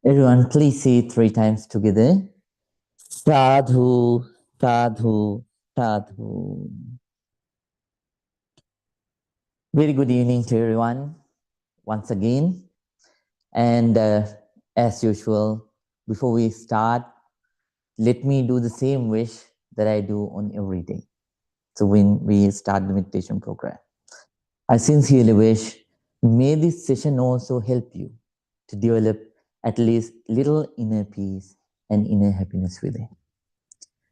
Everyone, please say it 3 times together. Sadhu, sadhu, sadhu. Very good evening to everyone once again. And as usual, before we start, let me do the same wish that I do on every day. So when we start the meditation program, I sincerely wish, may this session also help you to develop at least little inner peace and inner happiness within.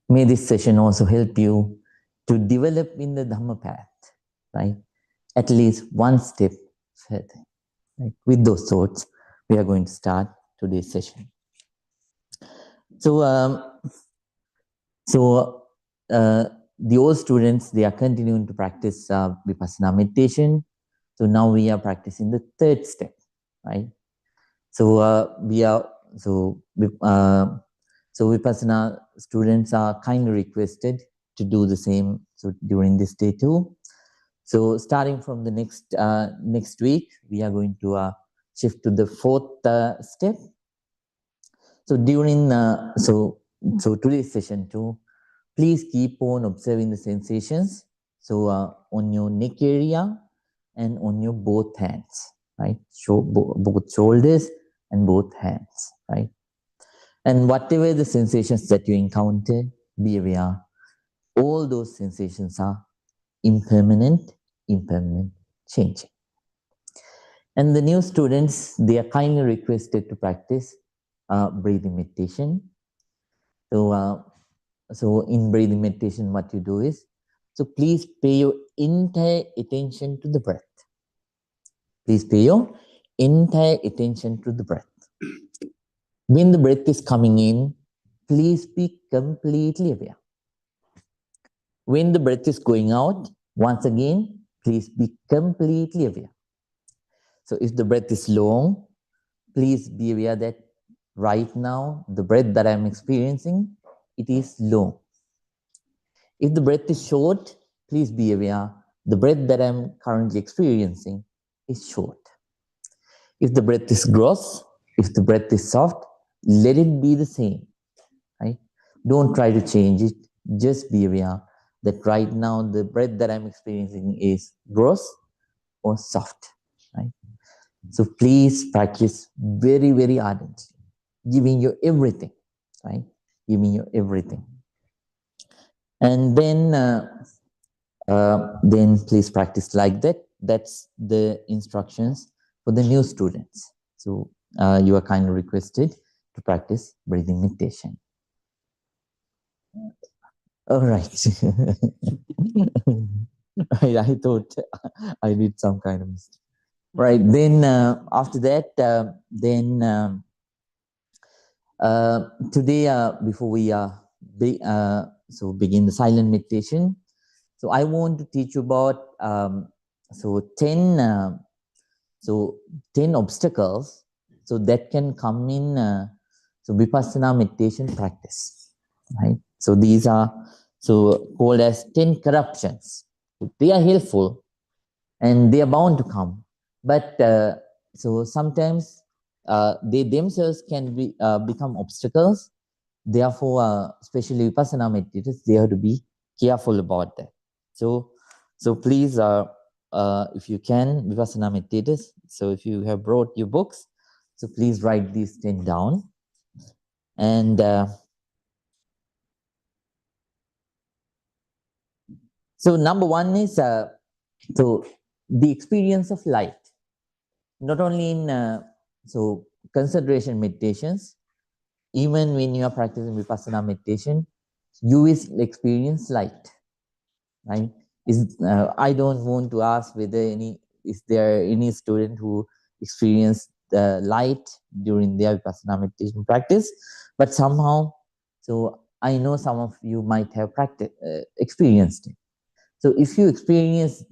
May this session also help you to develop in the Dhamma path, right? At least one step further. Right? With those thoughts, we are going to start today's session. So, the old students, they are continuing to practice Vipassana meditation. So now we are practicing the third step, right? So Vipassana students are kindly requested to do the same. So during this day too. So starting from the next week, we are going to shift to the fourth step. So during so today's session too, please keep on observing the sensations. So on your neck area and on your both hands, right? Both shoulders and both hands, right? And whatever the sensations that you encounter, be aware, all those sensations are impermanent, changing. And the new students, they are kindly requested to practice breathing meditation. So in breathing meditation, what you do is, so please pay your entire attention to the breath. Please pay your entire attention to the breath. When the breath is coming in, please be completely aware. When the breath is going out, once again, please be completely aware. So if the breath is long, please be aware that right now, the breath that I'm experiencing, it is long. If the breath is short, please be aware the breath that I'm currently experiencing is short. If the breath is gross, if the breath is soft, let it be the same, right? Don't try to change it. Just be aware that right now the breath that I'm experiencing is gross or soft, right? So please practice very, very ardently, giving you everything, right? Giving you everything. And then please practice like that. That's the instructions for the new students. So you are kindly requested to practice breathing meditation. All right. I thought I did some kind of mistake. Right. Then after that, today, before we begin the silent meditation, so I want to teach you about 10 obstacles so that can come in Vipassana meditation practice, right? So these are called as 10 corruptions. They are helpful and they are bound to come, but so sometimes they themselves can become obstacles. Therefore, especially Vipassana meditators, they have to be careful about that. So please, if you can, Vipassana meditators, so if you have brought your books, so please write these 10 down. And so number one is the experience of light. Not only in concentration meditations, even when you are practicing Vipassana meditation, you will experience light, right? I don't want to ask whether is there any student who experienced the light during their Vipassana meditation practice, but somehow, so I know some of you might have experienced it. So if you experience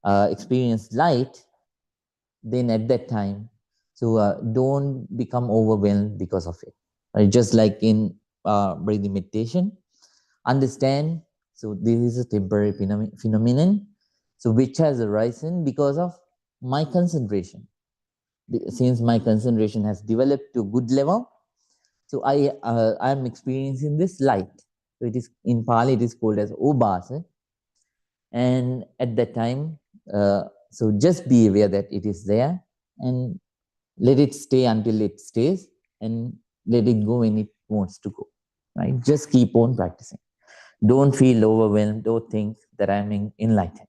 experience light, then at that time, don't become overwhelmed because of it. Right? Just like in breathing meditation, understand. So this is a temporary phenomenon. So which has arisen because of my concentration. since my concentration has developed to good level, so I am experiencing this light. So it is in Pali, it is called as obasa. And at that time, so just be aware that it is there and let it stay until it stays, and let it go when it wants to go. Right? Just keep on practicing. Don't feel overwhelmed. Don't think that I'm enlightened.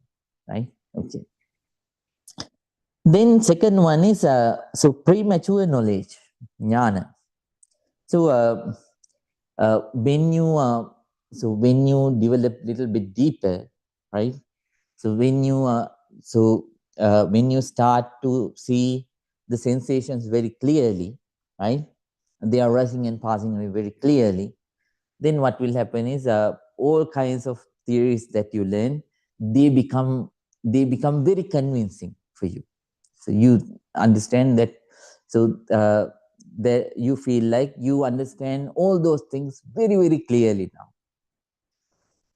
Right? Okay. Then second one is so premature knowledge, jnana. So when you develop little bit deeper, right? So when you start to see the sensations very clearly, right? They are rushing and passing away very clearly. Then what will happen is all kinds of theories that you learn, they become very convincing for you. So you understand that. So that you feel like you understand all those things very, very clearly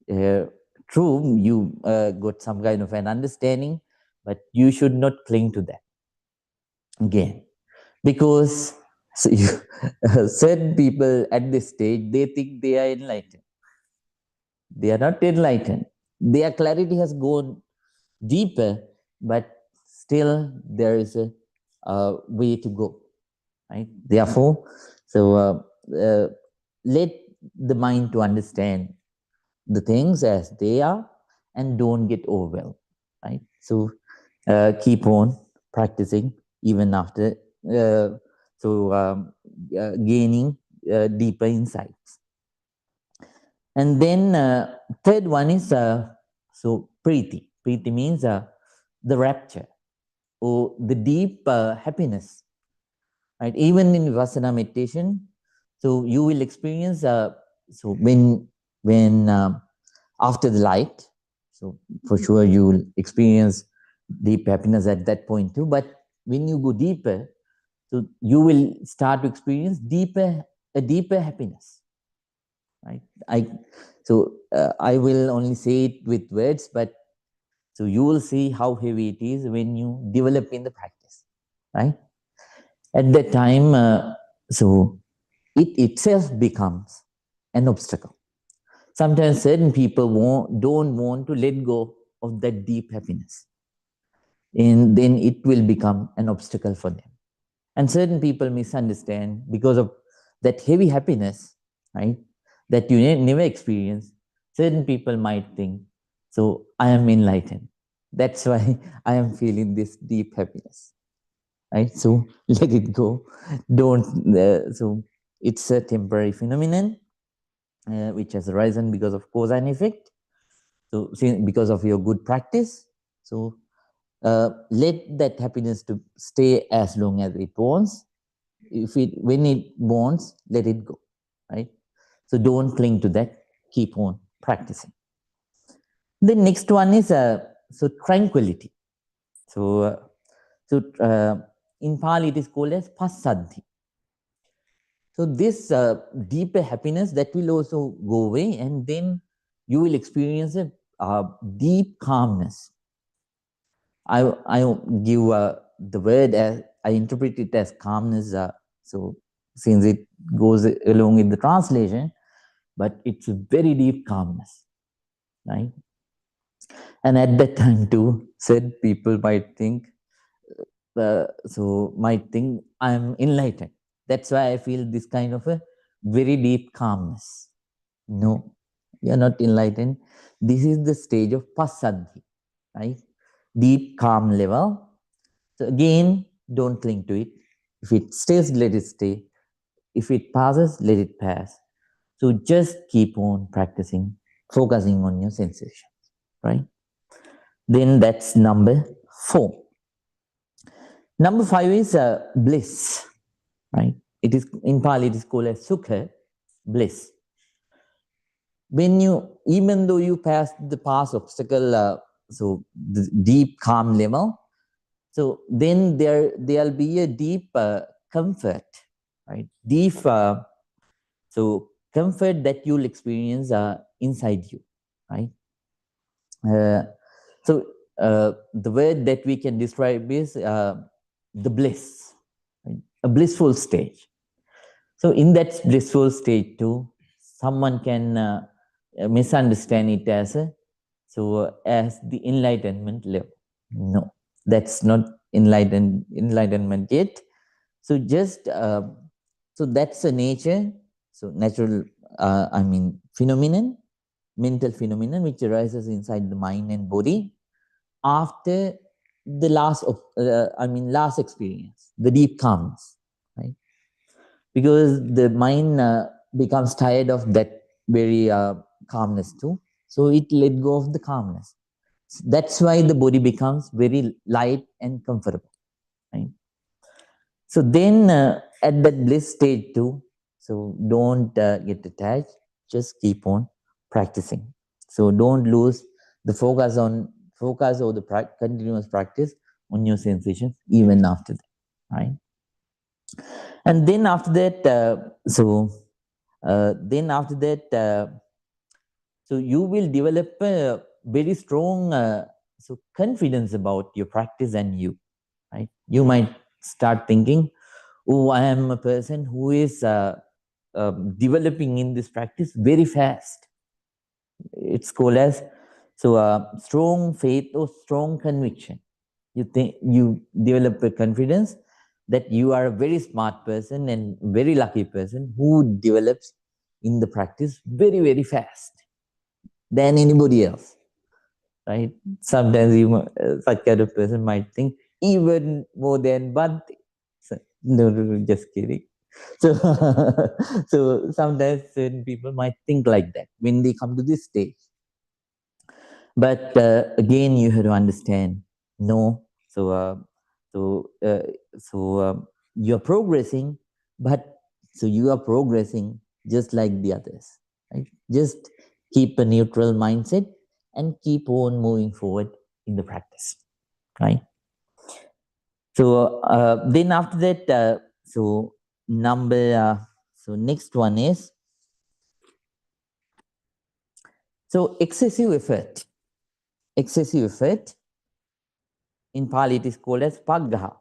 now. True, you got some kind of an understanding, but you should not cling to that again, because so certain people at this stage, they think they are enlightened. They are not enlightened. Their clarity has gone deeper, but still there is a way to go. Right? Therefore, so let the mind to understand the things as they are, and don't get overwhelmed. Right? So keep on practicing even after gaining deeper insights. And then third one is so priti. Priti means the rapture or the deep happiness. Right? Even in Vipassana meditation, so you will experience so when after the light, so for sure you will experience deep happiness at that point too. But when you go deeper, so you will start to experience a deeper happiness. Right? I will only say it with words, but so you will see how heavy it is when you develop in the practice. Right? At that time, so it itself becomes an obstacle. Sometimes certain people don't want to let go of that deep happiness, and then it will become an obstacle for them. And certain people misunderstand because of that heavy happiness, right, that you never experience. Certain people might think, so I am enlightened. That's why I am feeling this deep happiness. Right? So let it go. Don't, so it's a temporary phenomenon which has arisen because of cause and effect. So because of your good practice. So let that happiness to stay as long as it wants. When it wants, let it go. Right? So don't cling to that. Keep on practicing. The next one is so tranquility. So in Pali it is called as passaddhi. So this deeper happiness that will also go away, and then you will experience a deep calmness. I give the word as I interpret it as calmness. So since it goes along with the translation, but it's a very deep calmness, right? And at that time too, said people might think, I'm enlightened. That's why I feel this kind of a very deep calmness. No, you're not enlightened. This is the stage of passaddhi, right? Deep calm level. So again, don't cling to it. If it stays, let it stay. If it passes, let it pass. So just keep on practicing, focusing on your sensations, right? Then that's number 4. Number 5 is bliss, right? It is in Pali, it is called as sukha, bliss. Even though you pass the past obstacle, so the deep calm level, so then there'll be a deep comfort, right? Deep so comfort that you'll experience inside you, right? So the word that we can describe is the bliss, a blissful stage. So in that blissful state too, someone can misunderstand it as as the enlightenment level. No, that's not enlightenment yet. So just so that's a nature. So natural, phenomenon, mental phenomenon which arises inside the mind and body after the last experience, the deep calmness, right? Because the mind becomes tired of that very calmness too, so it let go of the calmness. That's why the body becomes very light and comfortable, right? So then at that bliss stage too, so don't get attached, just keep on practicing. So don't lose the focus or the continuous practice on your sensations even after that, right? And then after that, so you will develop a very strong confidence about your practice and you, right? You might start thinking, oh, I am a person who is developing in this practice very fast. It's called as strong faith or strong conviction. You think you develop a confidence that you are a very smart person and very lucky person who develops in the practice very, very fast than anybody else, right? Sometimes such kind of person might think even more than Bhante. So, no, just kidding. So, so sometimes certain people might think like that when they come to this stage. But again, you have to understand, no. So, uh, so you're progressing, but so you are progressing just like the others, right? Just keep a neutral mindset and keep on moving forward in the practice, right? So then after that, next one is excessive effort. Excessive effort, in Pali it is called as paggaha,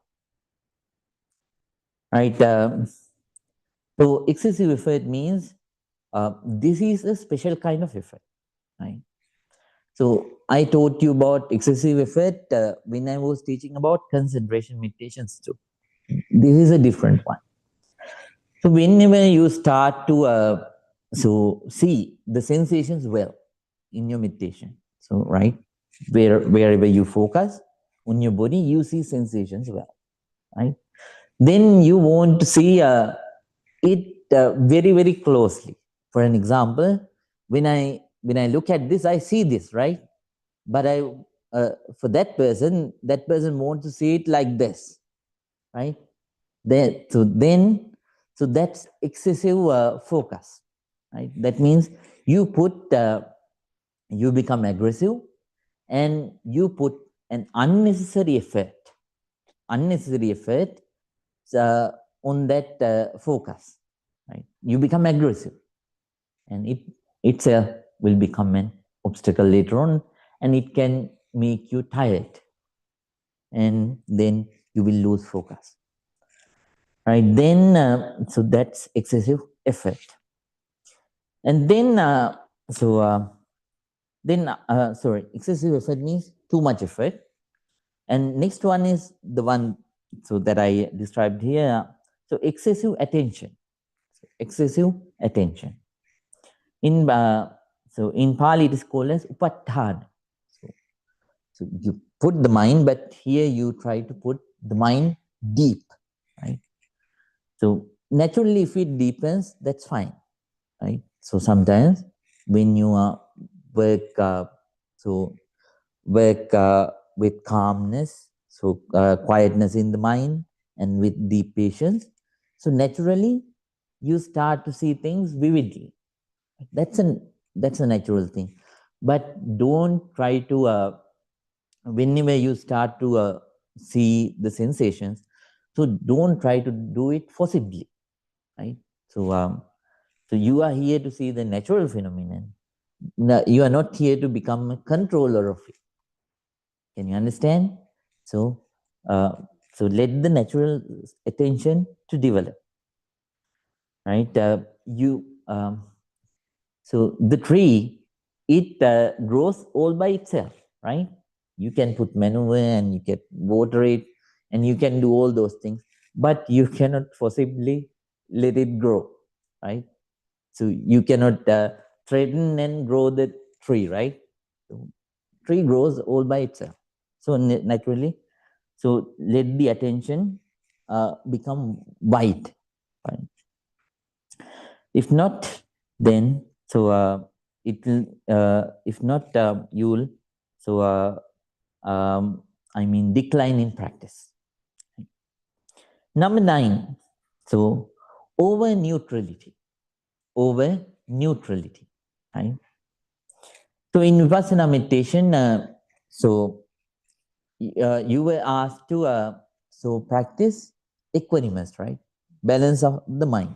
right? So excessive effort means this is a special kind of effort, right? So I taught you about excessive effort when I was teaching about concentration meditations too. This is a different one. So whenever you start to see the sensations well in your meditation, so right, wherever you focus on your body, you see sensations well, right? Then you want to see it very, very closely. For an example, when I look at this, I see this, right? But for that person wants to see it like this, right? So that's excessive focus, right? That means you become aggressive and you put an unnecessary effort on that focus, right? You become aggressive, and it itself will become an obstacle later on, and it can make you tired, and then you will lose focus, right? Then so that's excessive effort. And then excessive effort means too much effort. And next one is the one that I described here. So excessive attention. Excessive attention. In Pali it is called as upatthana. So you put the mind, but here you try to put the mind deep, right? So naturally, if it deepens, that's fine, right? So sometimes when you work, with calmness, quietness in the mind, and with deep patience, so naturally you start to see things vividly. That's a natural thing, but don't try to whenever you start to see the sensations, so don't try to do it forcibly, right? So you are here to see the natural phenomenon. You are not here to become a controller of it. Can you understand? So So let the natural attention to develop, right? So the tree, it grows all by itself, right? You can put manure and you can water it and you can do all those things, but you cannot possibly let it grow, right? So you cannot threaten and grow the tree, right? So tree grows all by itself. So naturally, so let the attention become wide, right? If not, then so it will. If not, you'll so I mean decline in practice. Number 9. So over neutrality. Over neutrality. Right. So in Vipassana meditation, you were asked to so practice equanimous, right? Balance of the mind.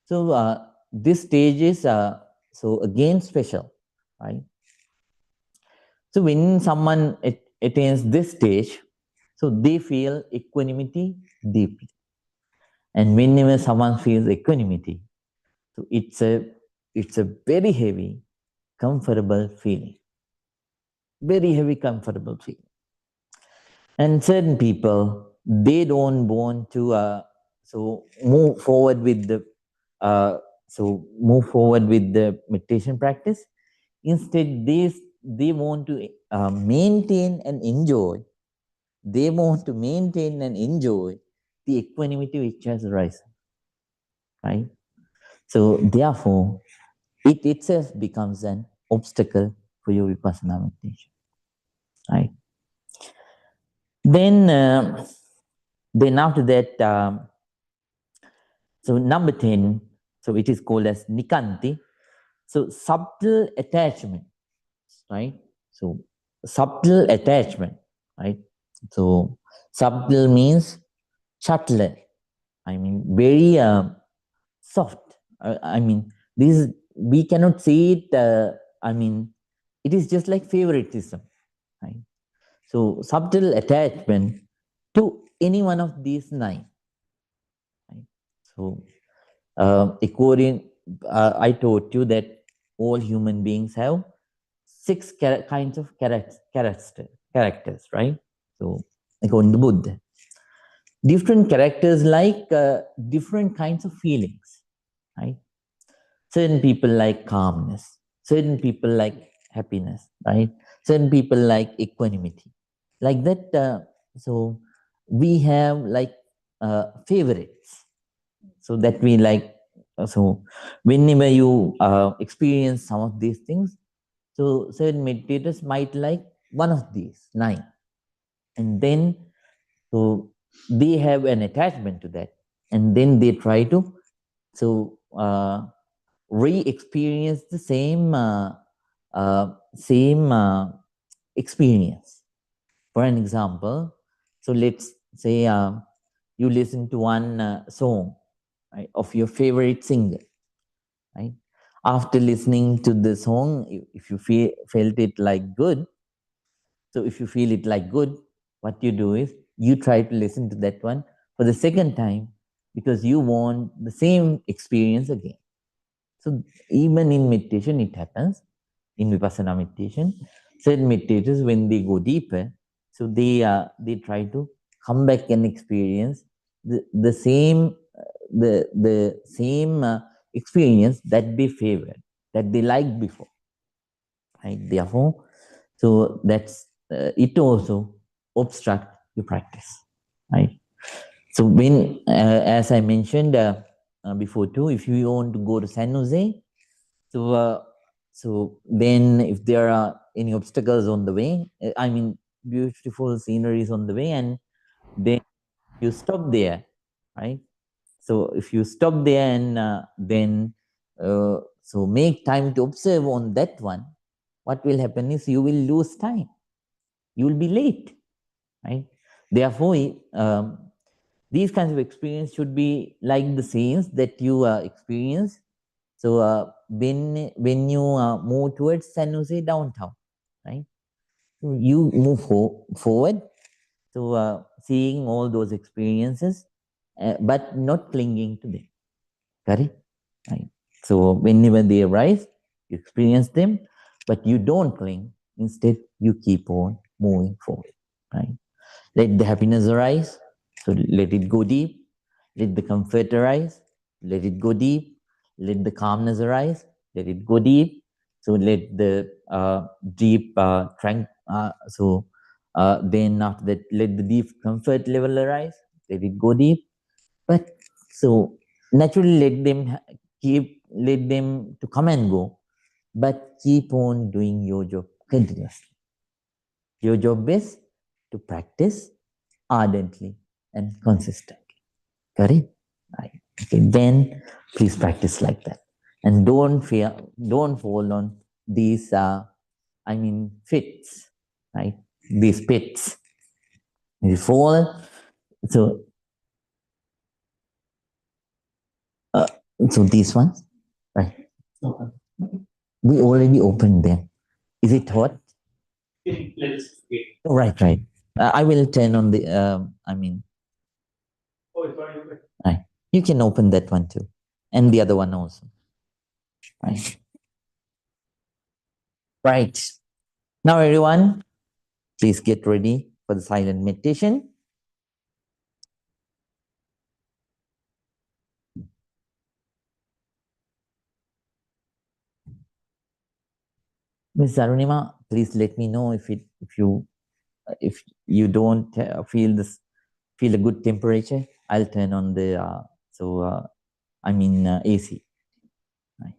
So this stage is so again special, right? So when someone attains this stage, so they feel equanimity deeply, and whenever someone feels equanimity, so it's a very heavy, comfortable feeling, very heavy, comfortable feeling. And certain people, they don't want to so move forward with the meditation practice. Instead, they want to maintain and enjoy. They want to maintain and enjoy the equanimity which has arisen, right? So therefore, it itself becomes an obstacle for your vipassana meditation, right? Then after that, so number 10, so it is called as nikanti. So subtle attachment, right? So subtle attachment, right? So subtle means subtle. I mean very soft. I mean this we cannot see it. I mean it is just like favoritism, right? So subtle attachment to any one of these 9. Right? So according, I told you that all human beings have 6 kinds of characters, right? So according to Buddha, different characters like different kinds of feelings, right? Certain people like calmness, certain people like happiness, right? Certain people like equanimity, like that. So we have like favorites, so that we like. So whenever you experience some of these things, so certain meditators might like one of these 9, and then so they have an attachment to that, and then they try to so re-experience the same experience. For an example, so let's say you listen to one song, right, of your favorite singer, right? After listening to the song, if you felt it like good, so if you feel it like good, what you do is you try to listen to that one for the second time because you want the same experience again. So even in meditation, it happens. In Vipassana meditation, certain meditators, when they go deeper, so they try to come back and experience the same experience that they favored, that they liked before. Right? Therefore, so that's it also obstruct your practice. Right? So when, as I mentioned before too, if you want to go to San Jose, so then if there are any obstacles on the way, I mean beautiful sceneries on the way, and then you stop there, right? So if you stop there and then so make time to observe on that one, what will happen is you will lose time. You will be late, right? Therefore, these kinds of experience should be like the scenes that you experience. So when you move towards San Jose downtown, right? So you move forward. So seeing all those experiences, but not clinging to them. Correct? Right. So whenever they arise, you experience them, but you don't cling. Instead, you keep on moving forward. Right? Let the happiness arise, so let it go deep. Let the comfort arise, let it go deep. Let the calmness arise, let it go deep. So let the deep then after that, let the deep comfort level arise, let it go deep. But so naturally, let them to come and go, but keep on doing your job continuously. Your job is to practice ardently and consistently. Correct? Right. Okay. Then please practice like that. And don't fall on these fits, right? These pits. You fall. So uh, so these ones, right? We already opened them. Is it hot? Let's wait. Right, right. I will turn on the Oh, it's already open. Right. You can open that one too. And the other one also. Right. Right. Now everyone, please get ready for the silent meditation. Ms. Arunima, please let me know if you don't feel a good temperature. I'll turn on the AC. Right.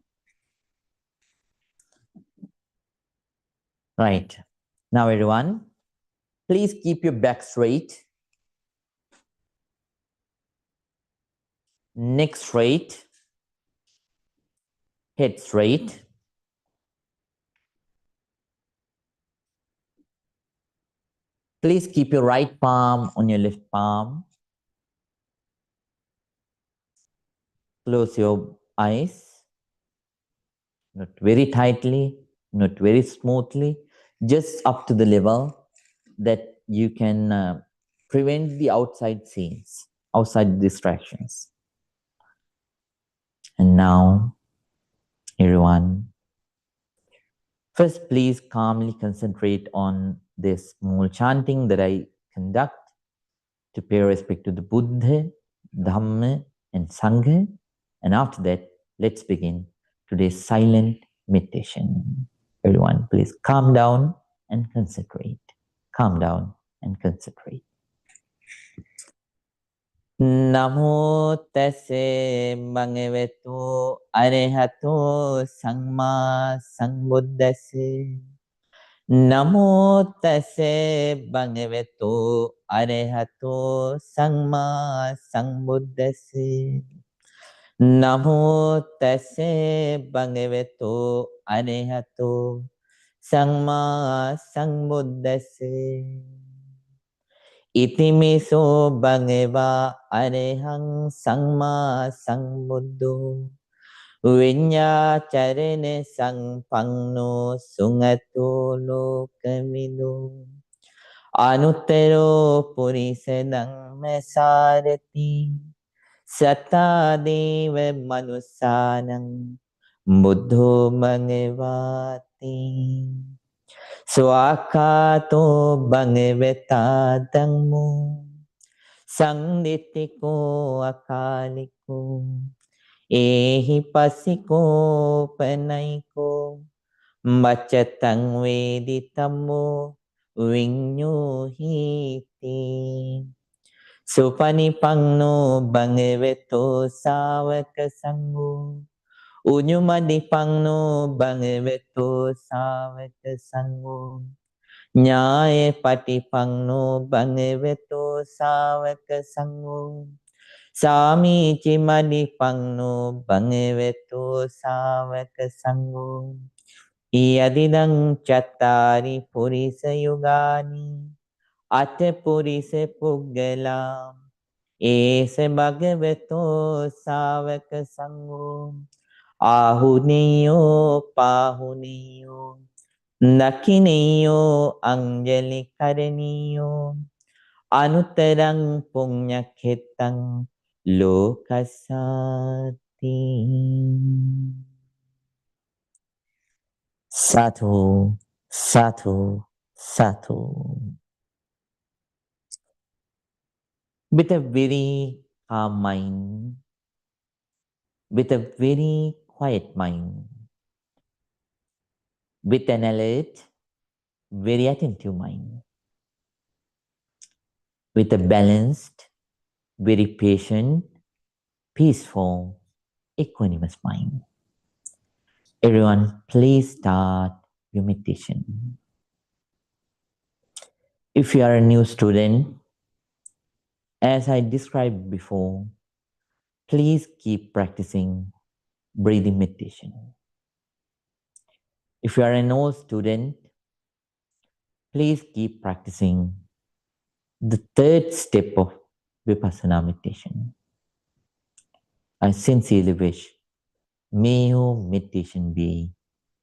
Right. Now everyone, please keep your back straight, neck straight, head straight. Please keep your right palm on your left palm. Close your eyes, not very tightly, not very smoothly, just up to the level that you can prevent the outside scenes, outside distractions. And now, everyone, first please calmly concentrate on this small chanting that I conduct to pay respect to the Buddha, Dhamma, and Sangha. And after that, let's begin today's silent meditation. Everyone, please calm down and concentrate. Calm down and concentrate. Namo tase bhagavato arahato samma sambuddhase. Namo tase bhagavato arahato samma sambuddhase. Namo tase bhagavato arahato samma sambuddhase. Itimiso bhagava arahang samma sambuddho. Vinya charene sampanno sungato lokamido. Anuttaro purise dhamme sarati. Sata deva manusanam buddho bhagavati. Swakato bhagavata dhammo sangnittiko akaliko ehi pasiko panaiko machatang veditamo vinyuhiti. Supanipangno bhagavato savaka sangho. Unyumadipangno bhagavato savaka sangho. Nyaya patipangno bhagavato savaka sangho. Samici madipangno bhagavato savaka sangho. Yadidang chattari purisa yugani ate purisa puggalam ese bhagavato savaka sangho. Ahuniyo pahuniyo Nakiniyo Anjali Karaniyo Anuttarang punyakhetang lokasati. Sadhu, sadhu, sadhu. With a very calm mind, with a very quiet mind, with an alert, very attentive mind, with a balanced, very patient, peaceful, equanimous mind. Everyone, please start your meditation. If you are a new student, as I described before, please keep practicing breathing meditation. If you are an old student, please keep practicing the third step of Vipassana meditation. I sincerely wish may your meditation be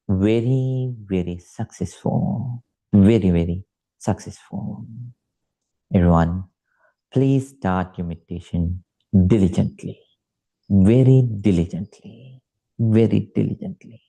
very, very successful. Very, very successful. Everyone, please start your meditation diligently. Very diligently. Very diligently.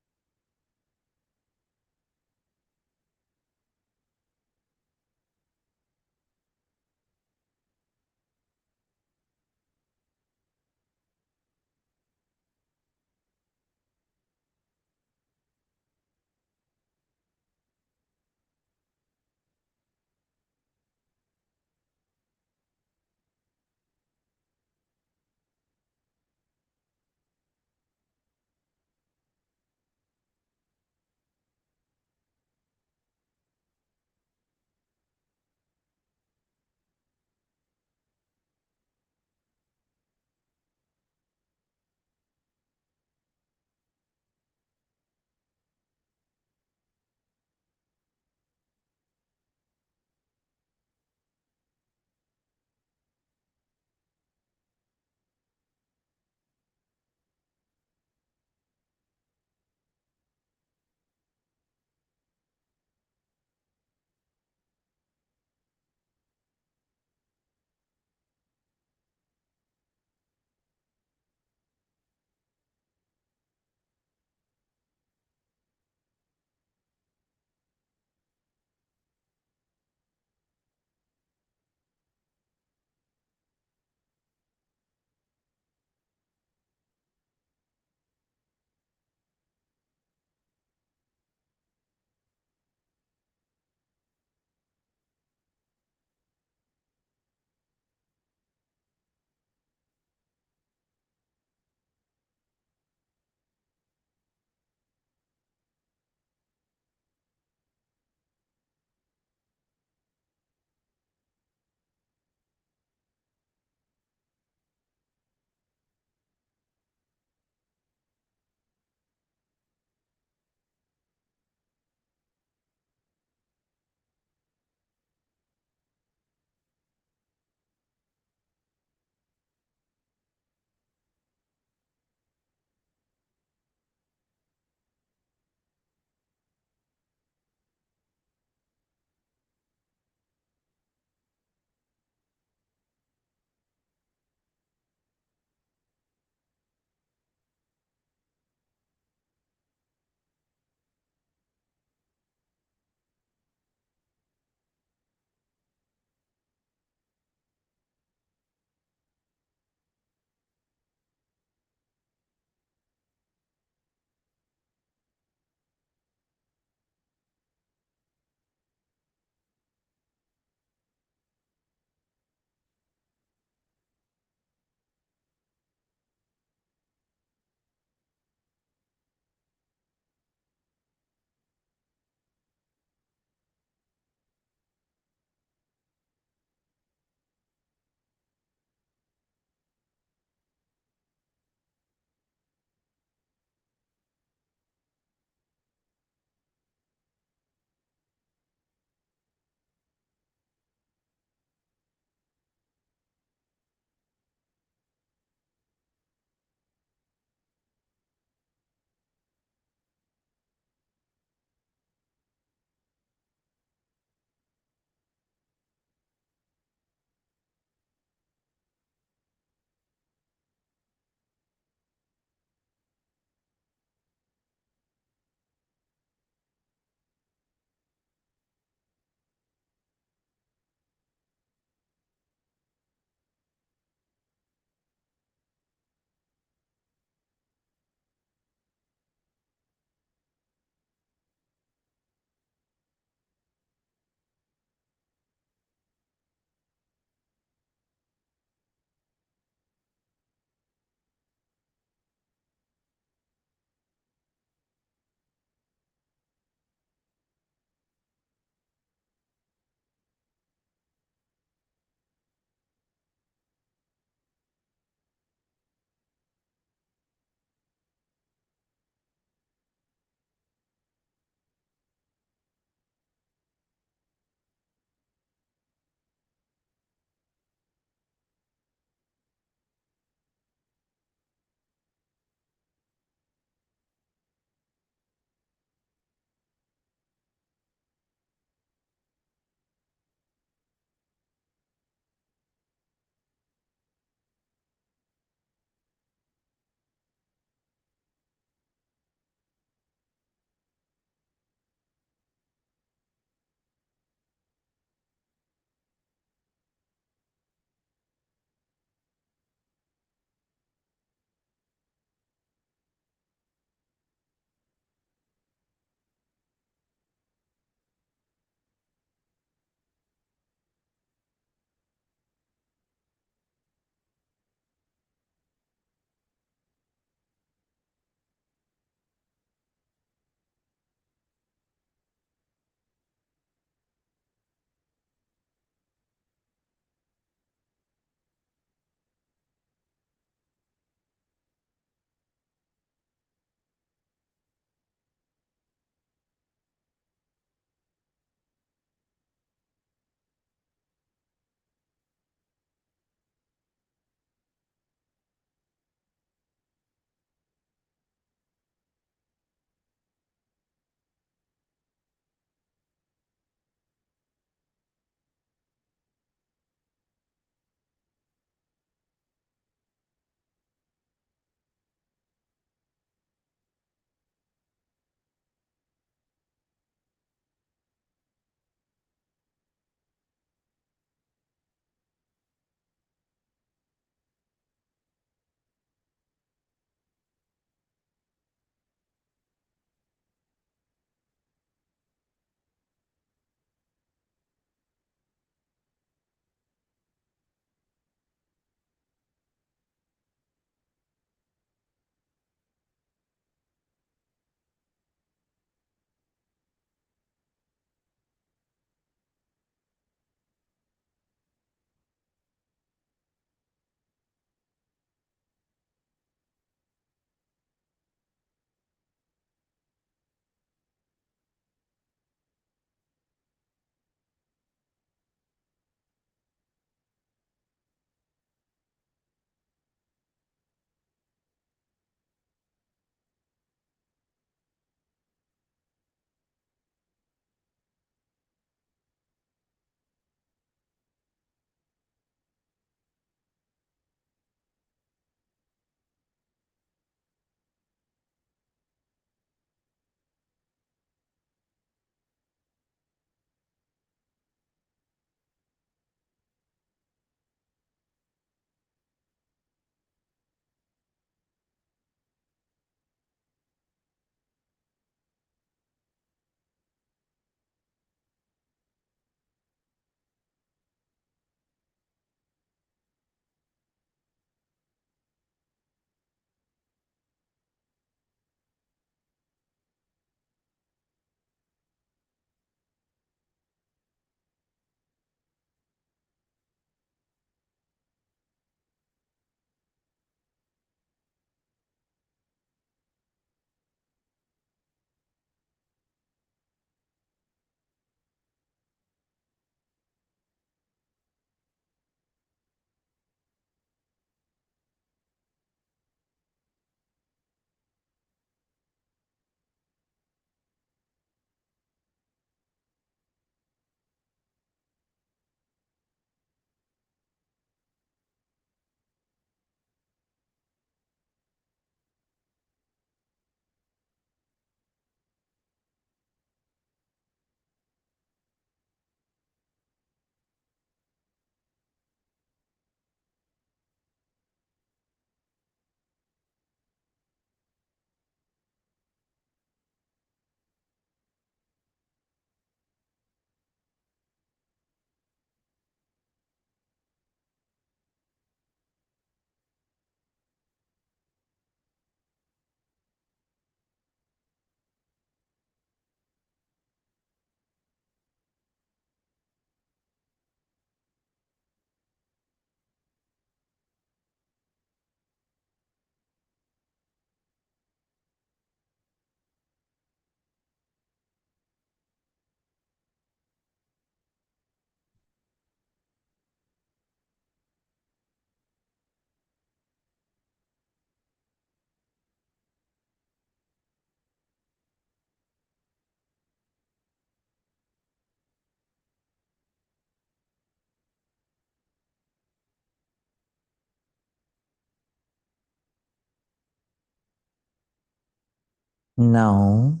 Now,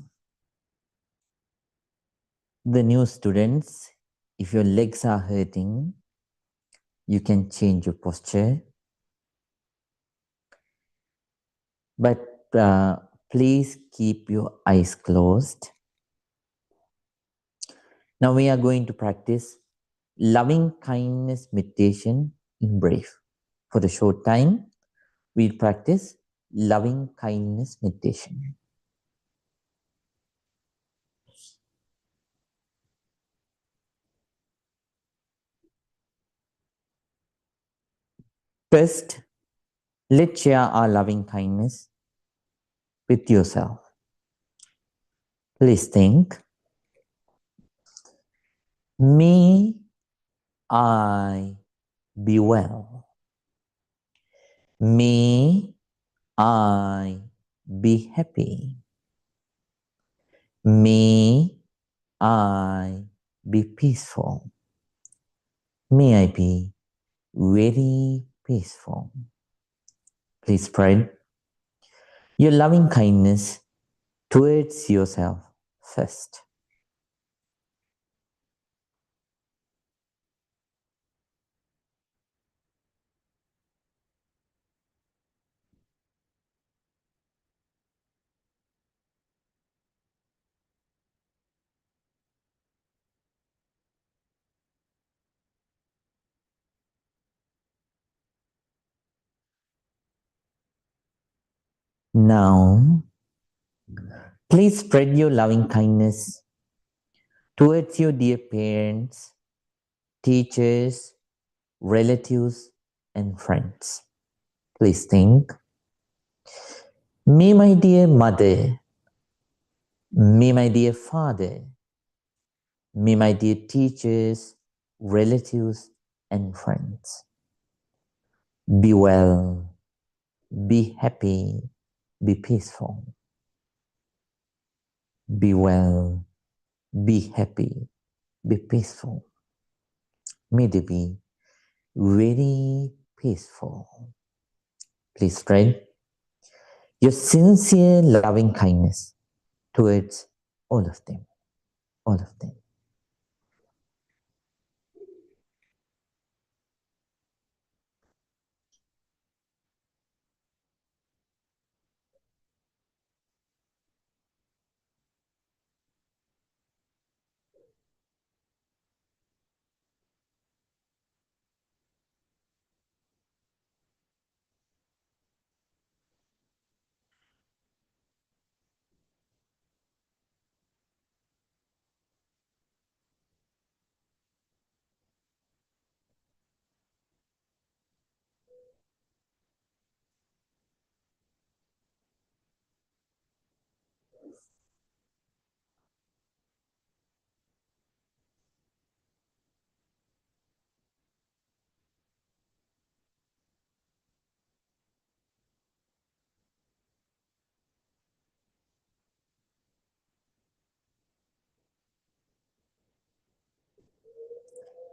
the new students, if your legs are hurting, you can change your posture. But please keep your eyes closed. Now we are going to practice loving kindness meditation in brief. For the short time, we'll practice loving kindness meditation. First, let's share our loving kindness with yourself. Please think, may I be well. May I be happy. May I be peaceful. May I be very peaceful. Please spread your loving kindness towards yourself first. Now, please spread your loving kindness towards your dear parents, teachers, relatives, and friends. Please think, may my dear mother, may my dear father, may my dear teachers, relatives, and friends be well, be happy, be peaceful. Be well, be happy, be peaceful. May they be very peaceful. Please spread your sincere loving kindness towards all of them. All of them.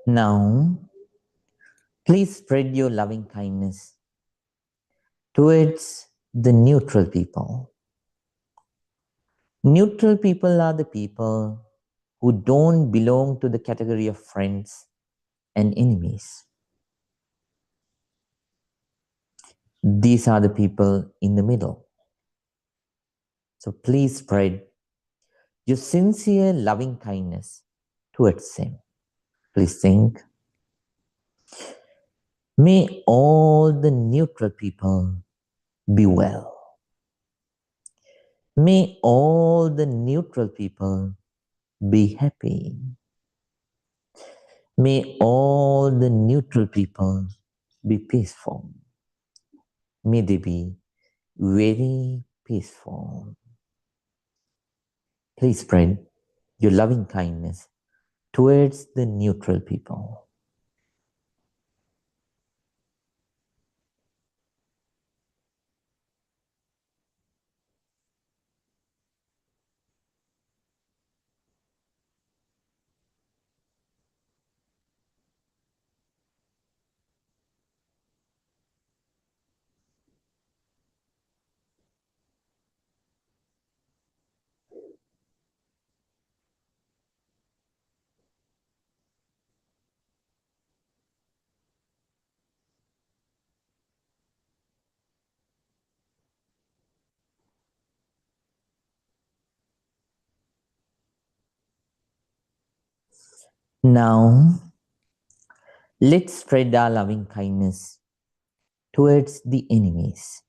Now, please spread your loving kindness towards the neutral people. Neutral people are the people who don't belong to the category of friends and enemies. These are the people in the middle. So please spread your sincere loving kindness towards them. Please think, may all the neutral people be well. May all the neutral people be happy. May all the neutral people be peaceful. May they be very peaceful. Please spread your loving kindness towards the neutral people. Now, let's spread our loving kindness towards the enemies.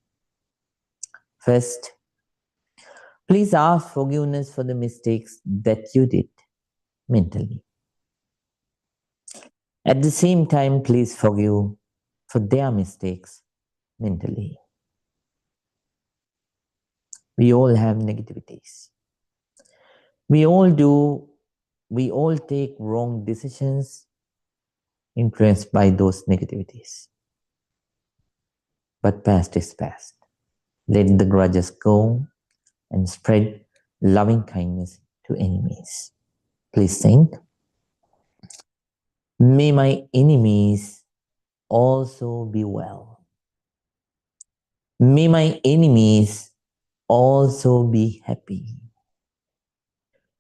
First, please ask forgiveness for the mistakes that you did mentally. At the same time, please forgive for their mistakes mentally. We all have negativities. We all do, we all take wrong decisions influenced by those negativities. But past is past. Let the grudges go and spread loving kindness to enemies. Please think. May my enemies also be well. May my enemies also be happy.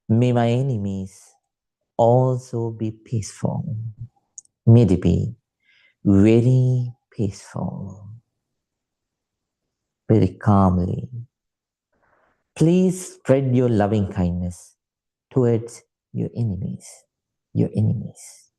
May my enemies also be peaceful. May they be very peaceful, very calmly. Please spread your loving kindness towards your enemies. Your enemies.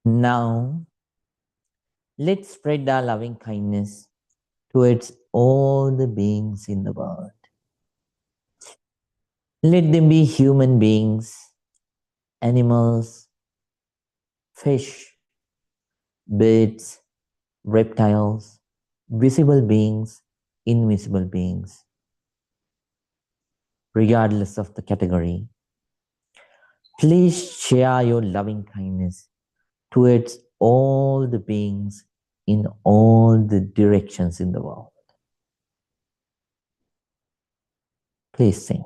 Now, let's spread our loving kindness towards all the beings in the world. Let them be human beings, animals, fish, birds, reptiles, visible beings, invisible beings, regardless of the category. Please share your loving kindness towards all the beings in all the directions in the world. Please think.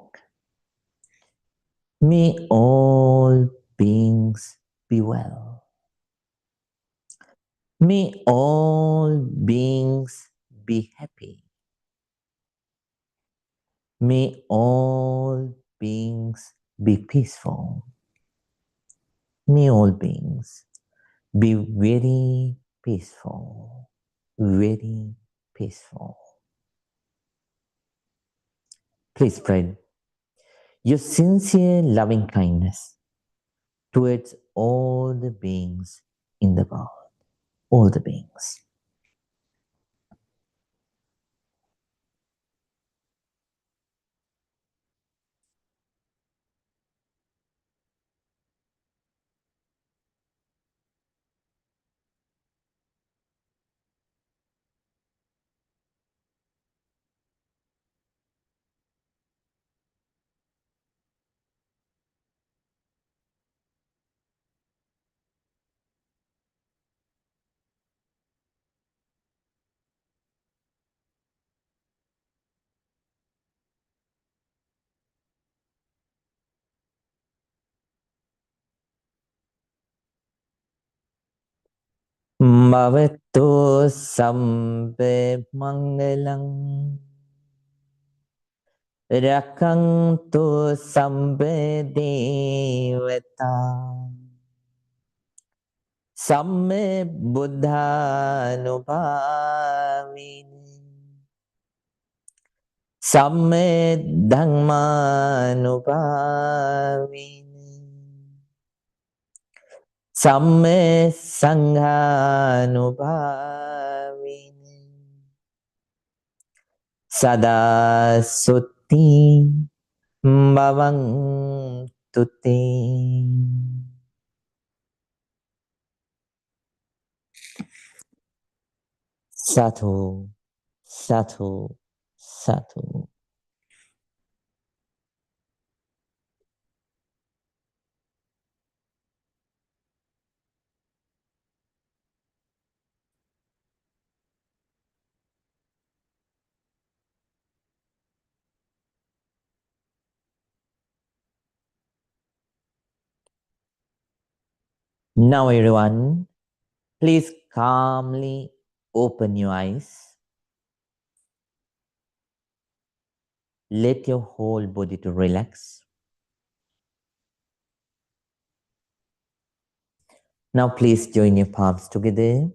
May all beings be well. May all beings be happy. May all beings be peaceful. May all beings be very peaceful. Very peaceful. Please spread your sincere loving kindness towards all the beings in the world. All the beings. Bhavato Sambe Mangalam Rakanto Sambe Devata Samme Buddhanubhavini Samme Dhammanubhavini Samme Sanghanubhavini Sada Sutti Bhavang Tuti. Satu, Satu, Satu. Now everyone, please calmly open your eyes. Let your whole body to relax. Now please join your palms together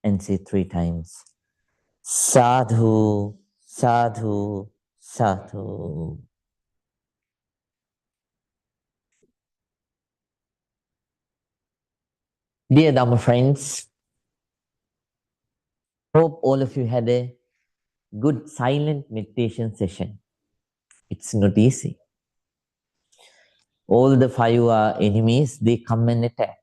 and say 3 times, Sadhu, Sadhu, Sadhu. Dear Dhamma friends, hope all of you had a good silent meditation session. It's not easy. All the 5 enemies, they come and attack.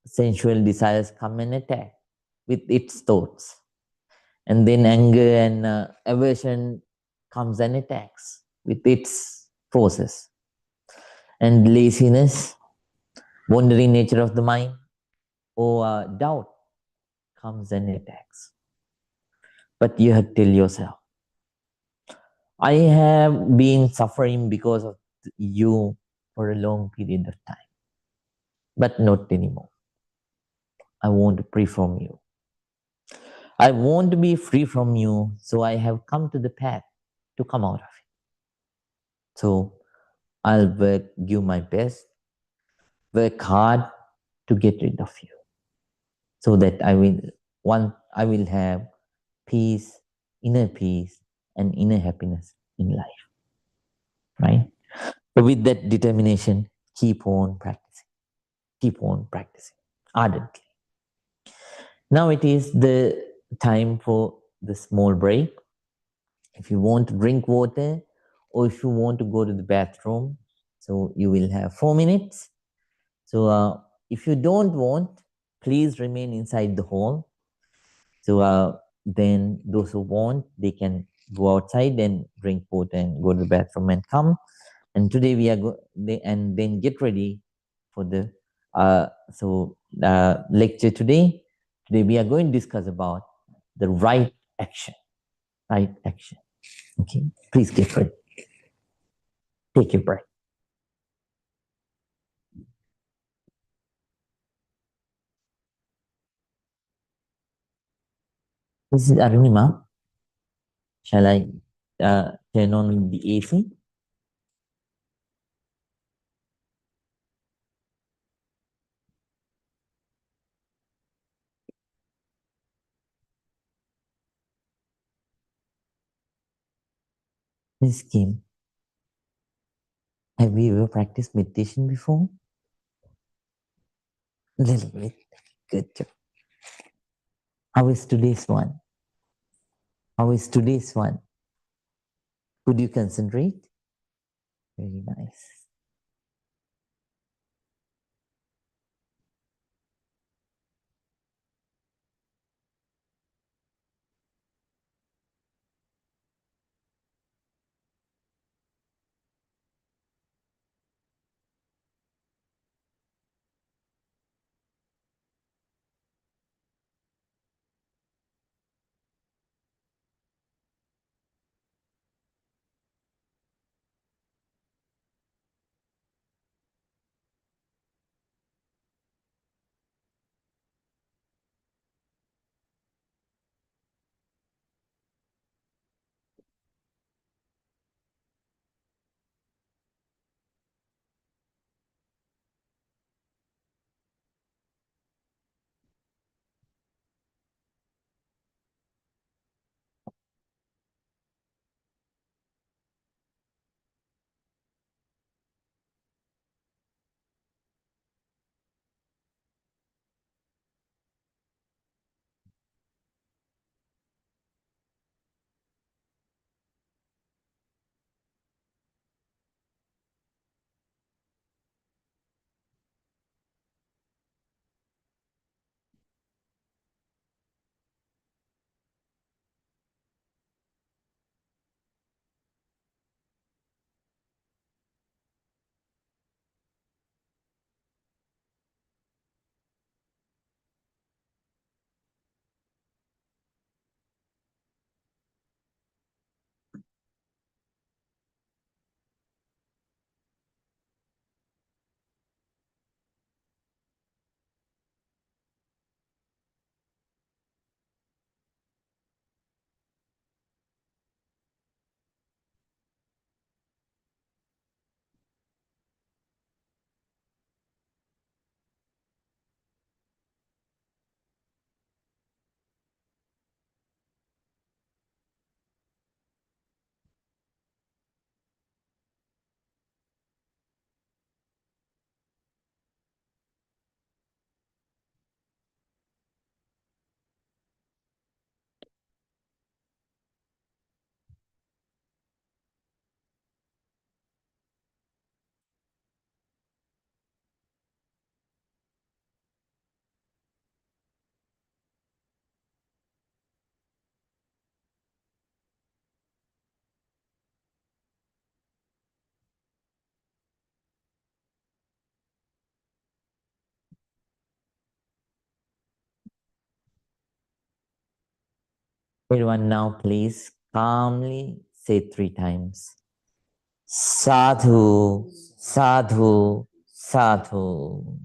Sensual desires come and attack with its thoughts. And then anger and aversion comes and attacks with its forces. And laziness, wandering nature of the mind, or doubt comes and attacks. But you have to tell yourself, I have been suffering because of you for a long period of time, but not anymore. I want to free from you. I want to be free from you, so I have come to the path to come out of it. So I'll give my best, work hard to get rid of you, so that I will have peace, and inner happiness in life. Right? So with that determination, keep on practicing ardently. Now it is the time for the small break. If you want to drink water or if you want to go to the bathroom, so you will have 4 minutes. So if you don't want, please remain inside the hall. So then those who want, they can go outside and drink water and go to the bathroom and come. And today we are and then get ready for the lecture today. Today we are going to discuss about the right action. Right action. Okay, please get ready. Take your breath. This is Arunima. Shall I turn on the AC? Miss Kim, have you ever practiced meditation before? A little bit. Good job. How is today's one? How is today's one? Could you concentrate? Very nice. Everyone now please calmly say 3 times. Sadhu, sadhu, sadhu.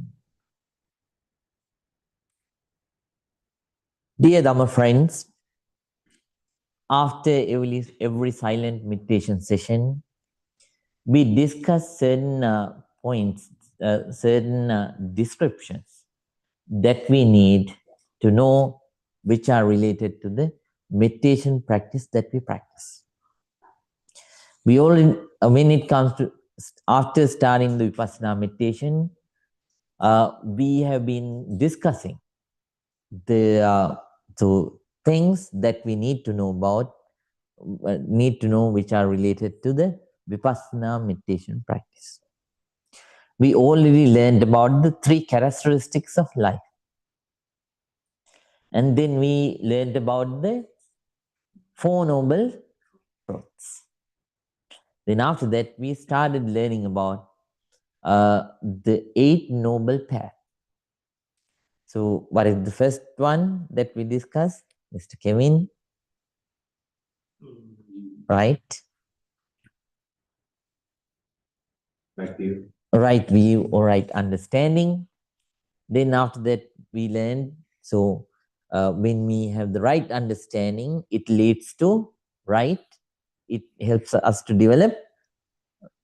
Dear Dhamma friends, after every silent meditation session, we discuss certain points, certain descriptions that we need to know which are related to the meditation practice that we practice. We all, when it comes to after starting the Vipassana meditation, we have been discussing the so things that we need to know about, which are related to the Vipassana meditation practice. We already learned about the 3 characteristics of life. And then we learned about the 4 noble truths. Then after that, we started learning about the 8 noble paths. So what is the first one that we discussed? Mr. Kevin? Right? Right view. Right view or right understanding. Then after that, we learned, so when we have the right understanding, it leads to right. It helps us to develop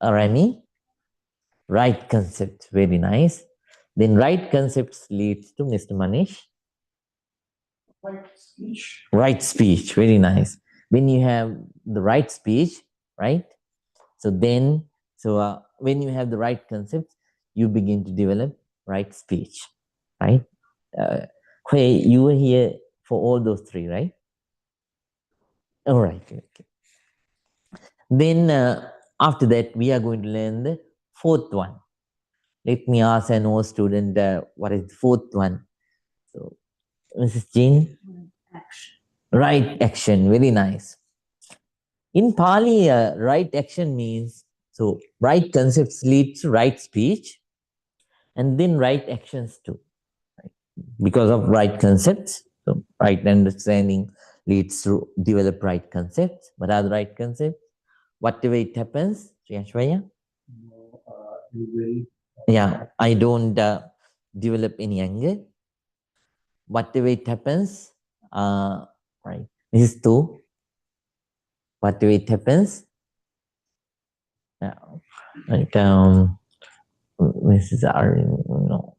Rami, right concept. Very nice. Then right concepts leads to Mr. Manish. Right speech. Right speech. Very nice. When you have the right speech, right? So then, when you have the right concepts, you begin to develop right speech, right? Hui, you were here for all those 3, right? All right. Okay. Then after that, we are going to learn the 4th one. Let me ask an old student, what is the 4th one? So, Mrs. Jean? Action. Right action. Very nice. In Pali, right action means, so right concepts lead to right speech and then right actions too. Right? Because of right concepts, so right understanding leads to develop right concepts. What are the right concepts? Whatever it happens, Shwaya? Yeah, I don't develop any anger. Whatever it happens, right? This is 2. Whatever it happens, yeah, right? Mrs. Arin, no.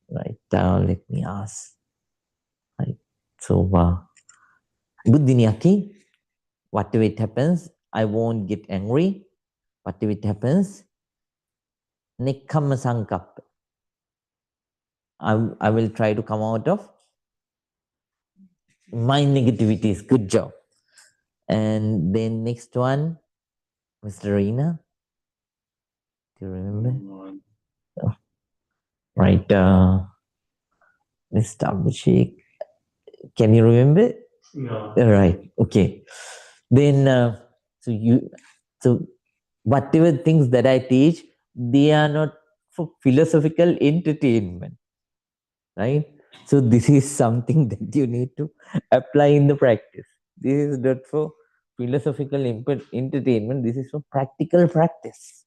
Right, let me ask. Right, so, Buddhi Niyaki, whatever it happens, I won't get angry. Whatever it happens, Nikkhamma Sankappa. I will try to come out of my negativities. Good job. And then next one, Mr. Reena. Do you remember? Oh, right. Mr. Abhishek. Can you remember? No. Right. Okay. Then so whatever things that I teach, they are not for philosophical entertainment, right? So this is something that you need to apply in the practice. This is not for philosophical entertainment. This is for practical practice.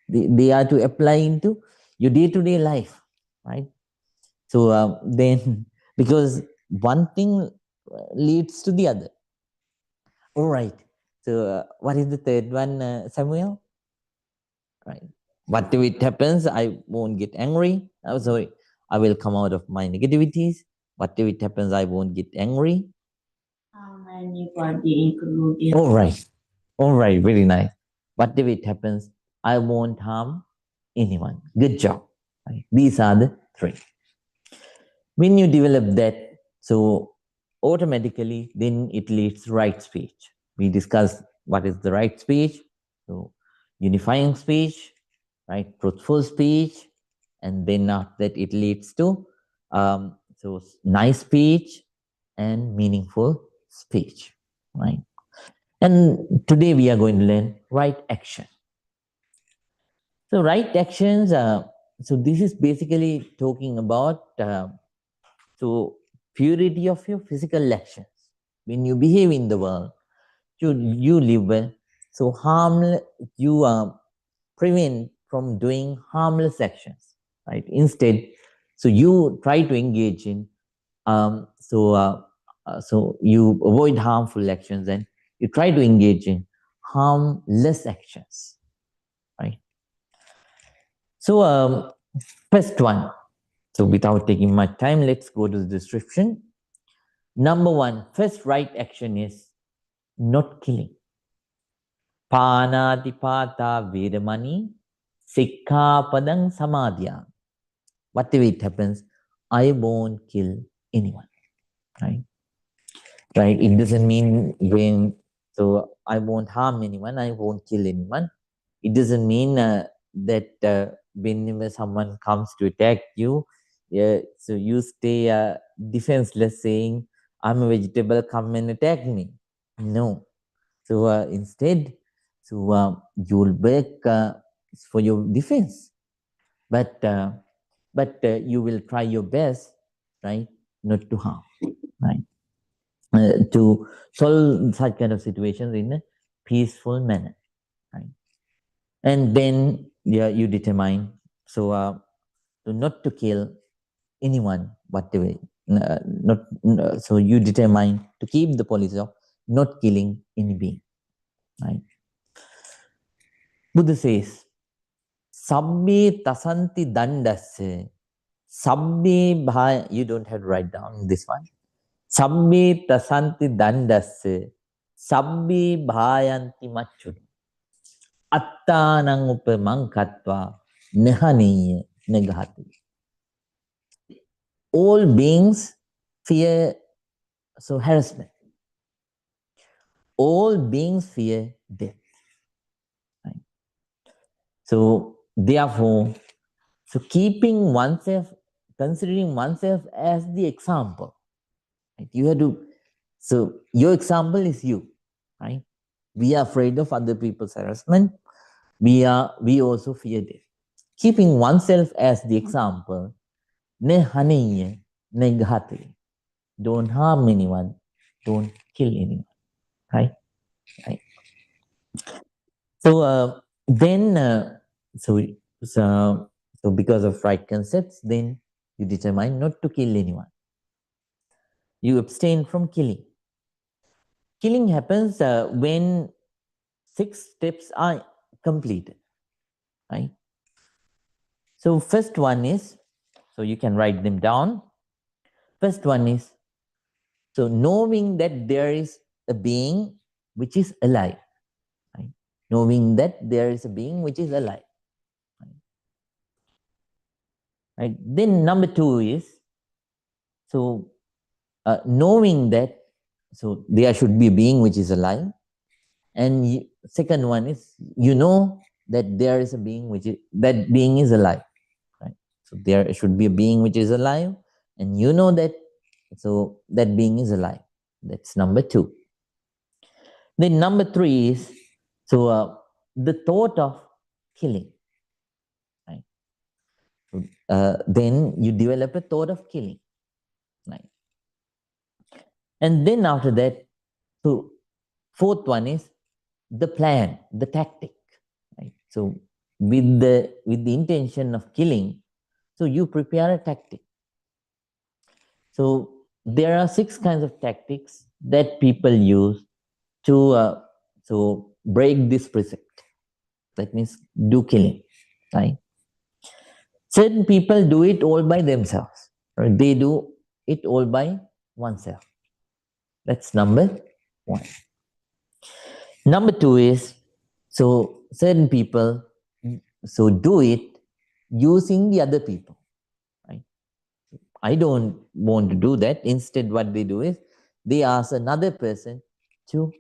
They are to apply into your day-to-day life, right? So then, because one thing leads to the other. All right. So what is the 3rd one, Samuel? Right. Whatever it happens, I won't get angry. I'm sorry. I will come out of my negativities. Whatever it happens, I won't get angry. All right. All right. Very nice. Whatever it happens, I won't harm anyone. Good job. Right. These are the 3. When you develop that, so automatically then it leads to right speech. We discussed what is the right speech. So unifying speech, right? Truthful speech, and then after that it leads to so nice speech and meaningful speech, right? And today we are going to learn right action. So right actions, so this is basically talking about so purity of your physical actions. when you behave in the world, you live well. So you prevent from doing harmless actions, right? Instead, so you try to engage in so you avoid harmful actions and you try to engage in harmless actions, right? So first one, so without taking much time, let's go to the description. Number one, first right action is not killing. Panatipata vedamani sikkhapadang samadhya. Whatever it happens, I won't kill anyone, right? Right? It doesn't mean when, so I won't harm anyone, I won't kill anyone. It doesn't mean that whenever someone comes to attack you, so you stay defenseless saying, I'm a vegetable, come and attack me. No. So instead, so you'll beg for your defense. But you will try your best, right, not to harm, right? To solve such kind of situations in a peaceful manner, right? And then you determine not to kill anyone, whatever. So you determine to keep the policy of not killing any being, right? Buddha says, "Sabbe tasanti dandasya." Sabbe bhaya. You don't have to write down this one. Sabbe tasanti dandasya. Sabbe bhayanti machu. Attanang upamang katva nahaniya nagahati. All beings fear harassment. All beings fear death. Right? So therefore, keeping oneself, considering oneself as the example, right? You have to. So your example is you, right? We are afraid of other people's harassment. We also fear death. Keeping oneself as the example, ne haniya, ne ghati. Don't harm anyone. Don't kill anyone. Right? Right. So then, so because of right concepts, then you determine not to kill anyone. You abstain from killing. Killing happens when 6 steps are completed. Right? So first one is, so you can write them down. First one is, so knowing that there is a being which is alive. Right? Knowing that there is a being which is alive. Right? Then number 2 is, so knowing that, so there should be a being which is alive. And second one is, you know that there is a being that being is alive. Right? So there should be a being which is alive, and you know that, so that being is alive. That's number 2. Then number 3 is, so the thought of killing. Right? So, then you develop a thought of killing. Right? And then after that, so fourth one is the plan, the tactic. Right? So with the intention of killing, so you prepare a tactic. So there are 6 kinds of tactics that people use to break this precept. That means do killing. Right? Certain people do it all by themselves. Right? They do it all by oneself. That's number 1. Number 2 is, so certain people so do it using the other people. Right? I don't want to do that. Instead, what they do is they ask another person to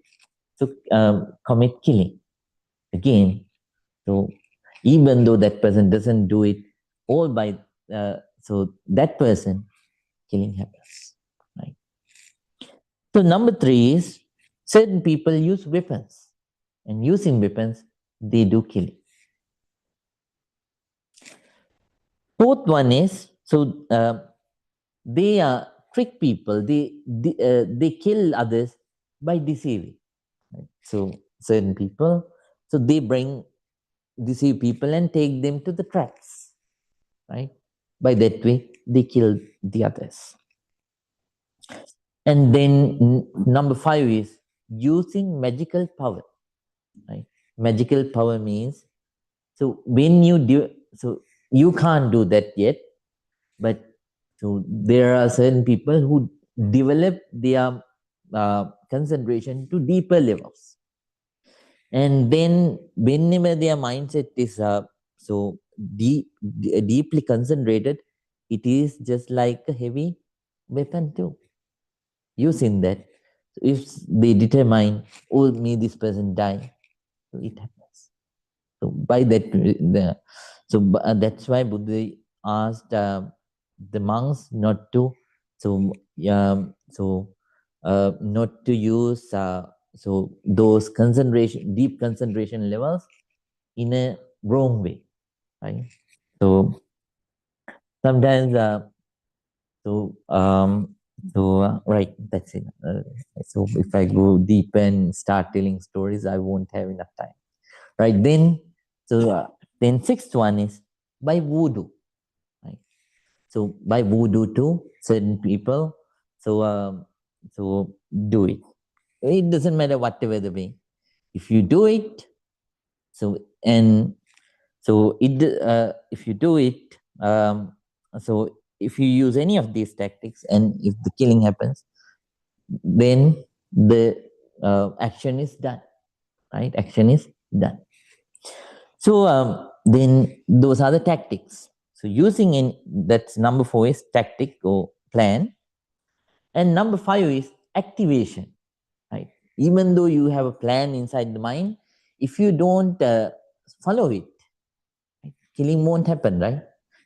commit killing. Again, so even though that person doesn't do it all by, so that person, killing happens. Right? So number 3 is, certain people use weapons, and using weapons, they do killing. Fourth one is, so they trick people. They kill others by deceiving. Right? So certain people, so they deceive people and take them to the traps. Right? By that way, they kill the others. And then number 5 is using magical power. Right? Magical power means, so when you do, so you can't do that yet, but so there are certain people who develop their concentration to deeper levels, and then whenever their mindset is so deeply concentrated, it is just like a heavy weapon too. Using that, if they determine, oh, may this person die, so it happens. So by that, that's why Buddha asked the monks not to, so not to use so those deep concentration levels in a wrong way, right? So sometimes, right, that's it. So if I go deep and start telling stories, I won't have enough time. Right, then sixth one is by voodoo. Right, so by voodoo too, certain people, so do it. It doesn't matter whatever the way. If you do it, so and so if you do it, so if you use any of these tactics, and if the killing happens, then the action is done. Right, action is done. So then those are the tactics. So using that's number 4 is tactic or plan, and number 5 is activation. Right? Even though you have a plan inside the mind, if you don't follow it, right, killing won't happen, right?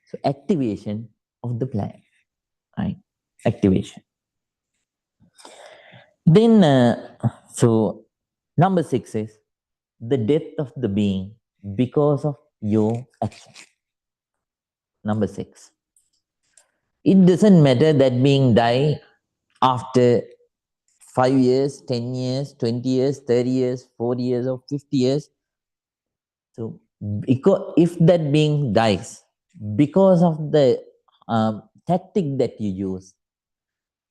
So activation of the plan, right? Activation. Then so number 6 is the death of the being because of your action. Number 6. It doesn't matter that being die after 5 years, 10 years, 20 years, 30 years, 40 years, or 50 years. So, because if that being dies because of the tactic that you use,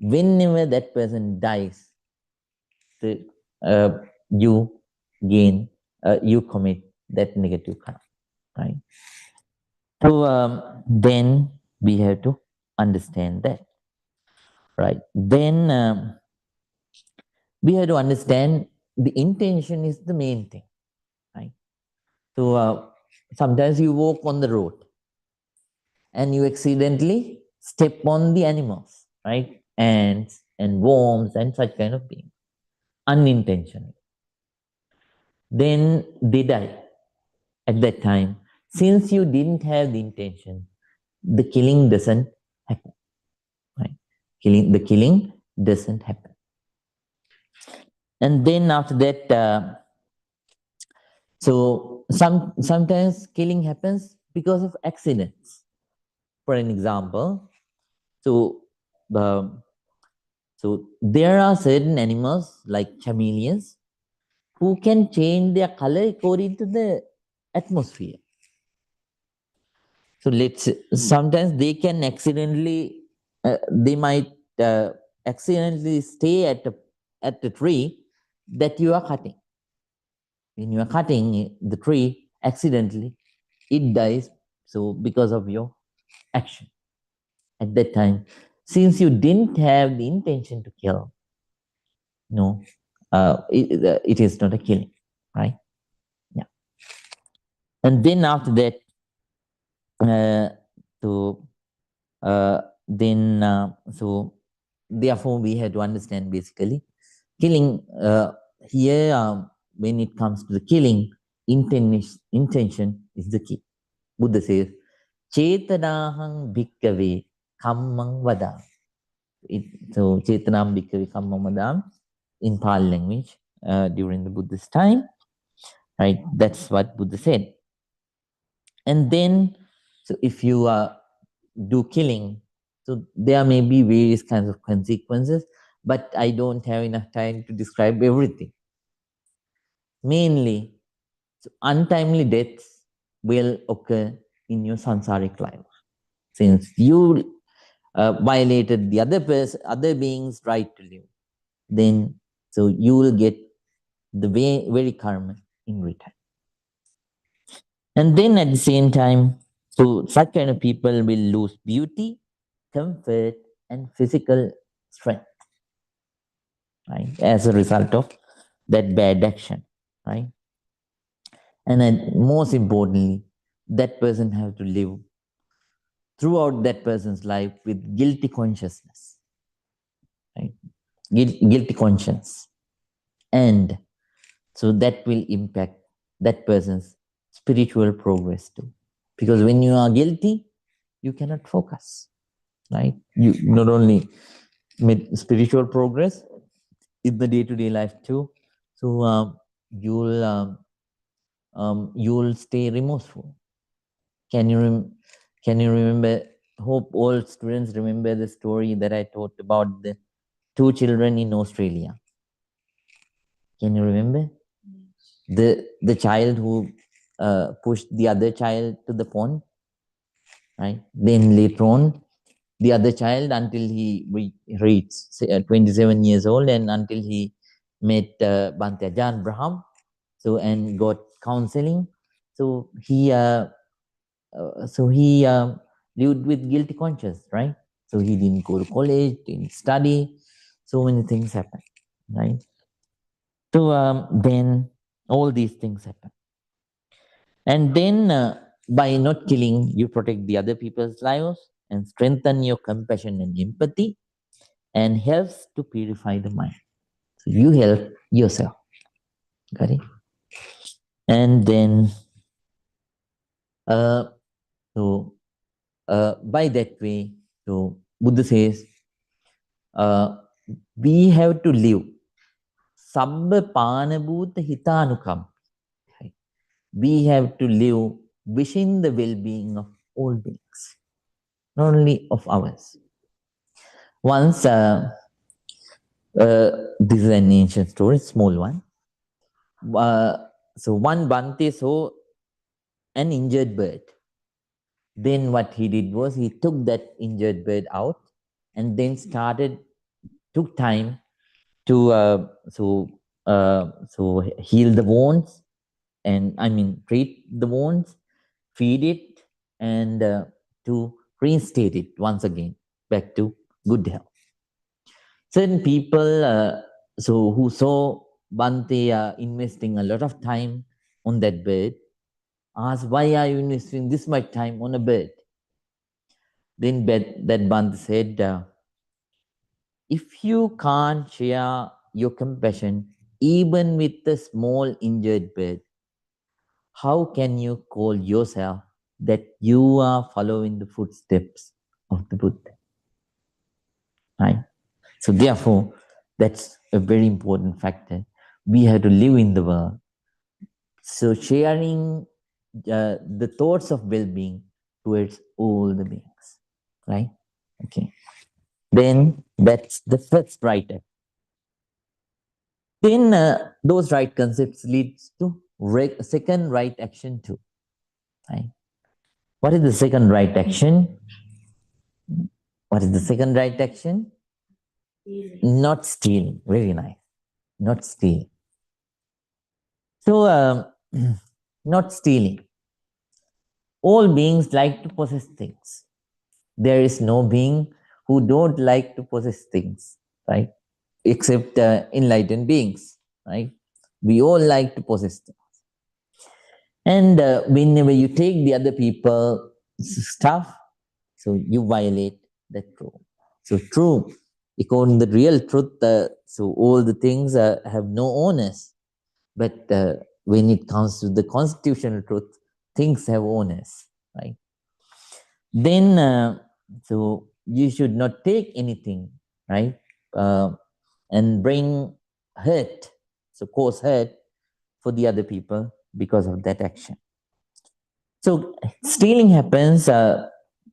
whenever that person dies, the, you you commit that negative karma, right? So then we have to understand that, right? Then we have to understand the intention is the main thing, right? So sometimes you walk on the road and you accidentally step on the animals, right? Ants and worms and such kind of things, unintentionally. Then they die at that time. Since you didn't have the intention, the killing doesn't happen, right? The killing doesn't happen. And then after that, so sometimes killing happens because of accidents. For an example, so so there are certain animals like chameleons who can change their color according to the atmosphere. So sometimes they can accidentally, they might accidentally stay at the tree that you are cutting. When you are cutting the tree accidentally, it dies. So because of your action at that time, since you didn't have the intention to kill, no, it is not a killing, right? Yeah. And then after that, so so therefore we have to understand basically killing here. When it comes to the killing, intention is the key. Buddha says, "Chetanahang bhikkave kammang vadam." So Chetanam bhikkave kammang vadam in Pali language during the Buddhist time, right? That's what Buddha said. And then, so if you do killing, So there may be various kinds of consequences, but I don't have enough time to describe everything. Mainly, so untimely deaths will occur in your samsaric life. Since you violated the other being's right to live, then so you will get the very karma in return. And then at the same time, so such kind of people will lose beauty, comfort, and physical strength, right? As a result of that bad action, right? And then most importantly, that person have to live throughout that person's life with guilty consciousness, right? Guilty conscience. And so that will impact that person's spiritual progress too. Because when you are guilty, you cannot focus, right? You not only made spiritual progress in the day-to-day life too, so you'll stay remorseful. Can you remember? Hope all students remember the story that I talked about the two children in Australia. Can you remember? The child who pushed the other child to the pond, right? Then later on, the other child until he reached 27 years old and until he met Bhante Ajahn Braham, so and got counseling. So he lived with guilty conscience, right? So he didn't go to college, didn't study. So many things happened, right? So then all these things happen. And then by not killing, you protect the other people's lives and strengthen your compassion and empathy and helps to purify the mind. So you help yourself. Got it? And then so by that way, so Buddha says, we have to live sabba panabhuta hitanukam. We have to live wishing the well-being of all beings, not only of ours. Once, this is an ancient story, small one. So one Bhante saw an injured bird. Then what he did was he took that injured bird out and then took time to heal the wounds and treat the wounds, feed it, and to reinstate it once again back to good health. Certain people who saw Bhante investing a lot of time on that bird asked, why are you investing this much time on a bird? Then that Bhante said, if you can't share your compassion even with a small injured bird, how can you call yourself that you are following the footsteps of the Buddha? Right? So therefore, that's a very important factor. We have to live in the world. So sharing the thoughts of well-being towards all the beings. Right? Okay. Then that's the first right act. Then those right concepts leads to second right action too. Right? What is the second right action? What is the second right action? Not stealing. Very nice. Not stealing. So, not stealing. All beings like to possess things. There is no being who don't like to possess things, right? Except enlightened beings, right? We all like to possess things. And whenever you take the other people's stuff, so you violate that rule. So true, according to the real truth, so all the things have no owners. But when it comes to the constitutional truth, things have owners, right? Then, so you should not take anything, right? And bring hurt, so cause hurt for the other people because of that action. So stealing happens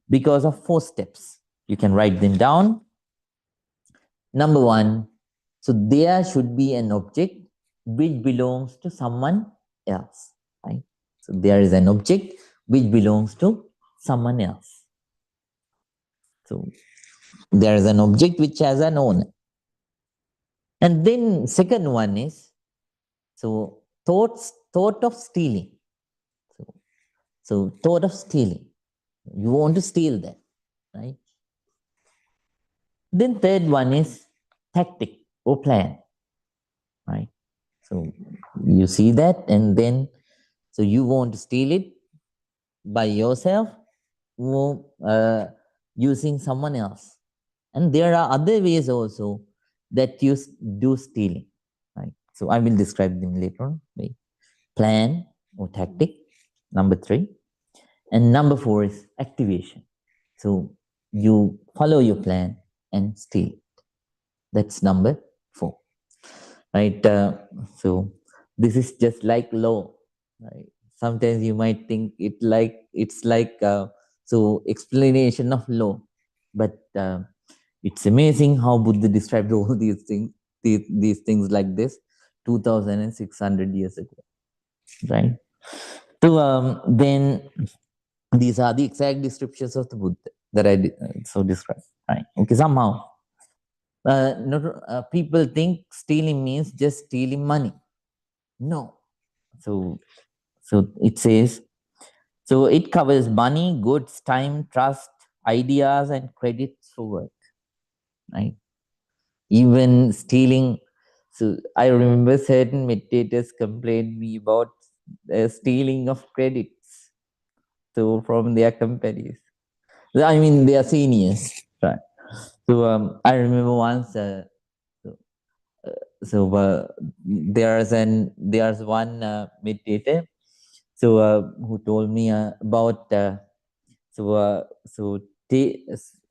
because of 4 steps. You can write them down. Number one, so there should be an object which belongs to someone else, right? So there is an object which belongs to someone else. So there is an object which has an owner. And then second one is, so thought of stealing. So thought of stealing. You want to steal that, right? Then third one is tactic or plan, right? So you see that, and then so you want to steal it by yourself or using someone else. And there are other ways also that you do stealing, right? So I will describe them later on. Right? Plan or tactic, number 3. And number 4 is activation. So you follow your plan and steal it. That's number 4, right? So this is just like law, right? Sometimes you might think it's like so explanation of law, but it's amazing how Buddha described all these things, these things like this 2,600 years ago, right? So then these are the exact descriptions of the Buddha that I so described, right? Okay, somehow people think stealing means just stealing money. No. So it says, so it covers money, goods, time, trust, ideas, and credits for work, right? Even stealing. So I remember certain meditators complained me about stealing of credits. So from their companies. I mean, their seniors, right? So I remember once. There's one meditator who told me about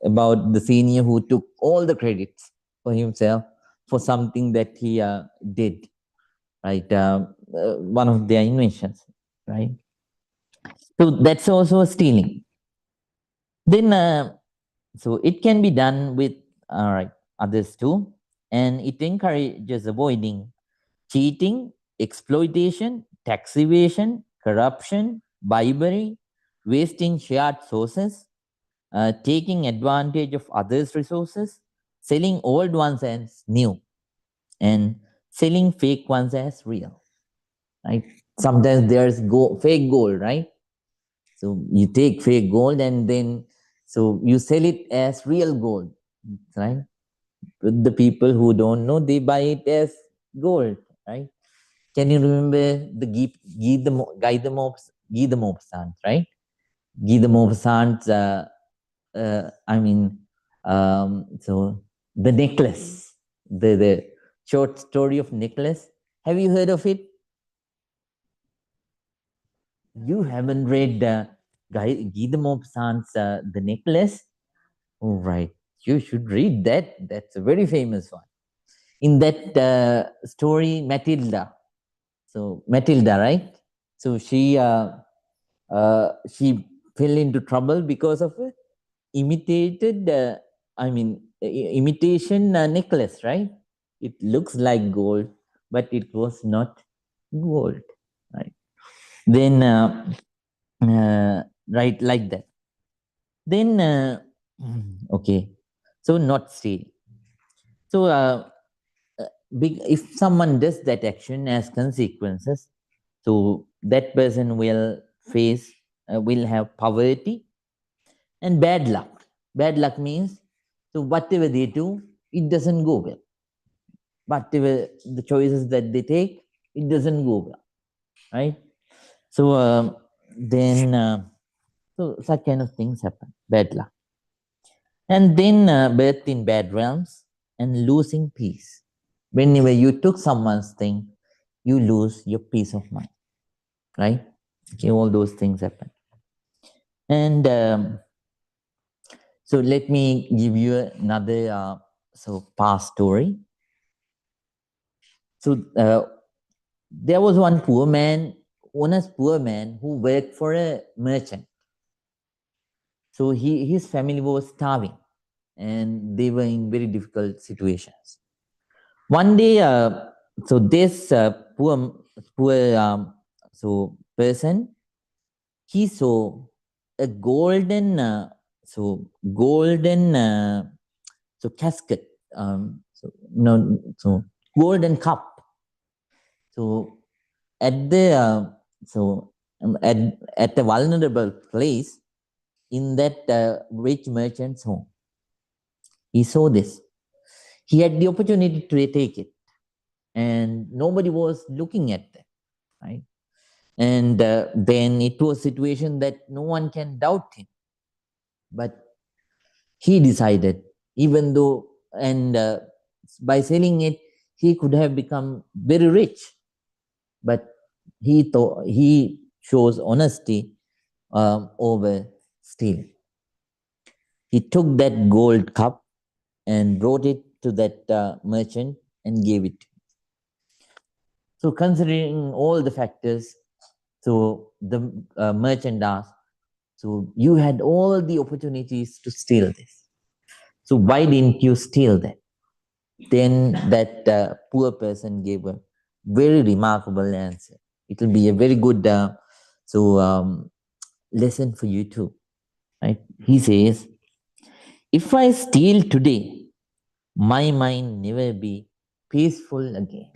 about the senior who took all the credits for himself for something that he did, right? One of their inventions, right? So that's also stealing. Then so it can be done with others too, and it encourages avoiding cheating, exploitation, tax evasion, corruption, bribery, wasting shared sources, taking advantage of others' resources, selling old ones as new, and selling fake ones as real. Right? Sometimes there's fake gold, right? So you take fake gold and then so you sell it as real gold, right? The people who don't know, they buy it as gold, right? Can you remember the Gita Mopsant, right? Gita Mopsant, so the necklace, the short story of necklace. Have you heard of it? You haven't read Gita Mopsant's The Necklace? Oh, right. You should read that. That's a very famous one. In that story, Matilda. So Matilda, right? So she fell into trouble because of a imitated, imitation necklace, right? It looks like gold, but it was not gold, right? Then, right, like that. Then, okay, so not steal. So, if someone does that action as consequences, so that person will will have poverty and bad luck. Bad luck means, so whatever they do, it doesn't go well. Whatever the choices that they take, it doesn't go well, right? So so such kind of things happen, bad luck. And then birth in bad realms and losing peace. Whenever you took someone's thing, you lose your peace of mind, right? Okay, all those things happen. And so let me give you another past story. So there was one honest poor man who worked for a merchant. So his family was starving. and they were in very difficult situations. One day, so this poor person, he saw a golden golden casket, so golden cup. So at the at a vulnerable place in that rich merchant's home, he saw this. He had the opportunity to take it, and nobody was looking at that, right? And then it was a situation that no one can doubt him. But he decided, even though, and by selling it, he could have become very rich. But he shows honesty over stealing. He took that gold cup and brought it to that merchant and gave it. So considering all the factors, so the merchant asked, so you had all the opportunities to steal this. So why didn't you steal that? Then that poor person gave a very remarkable answer. It will be a very good lesson for you too. Right? He says, if I steal today, my mind never be peaceful again.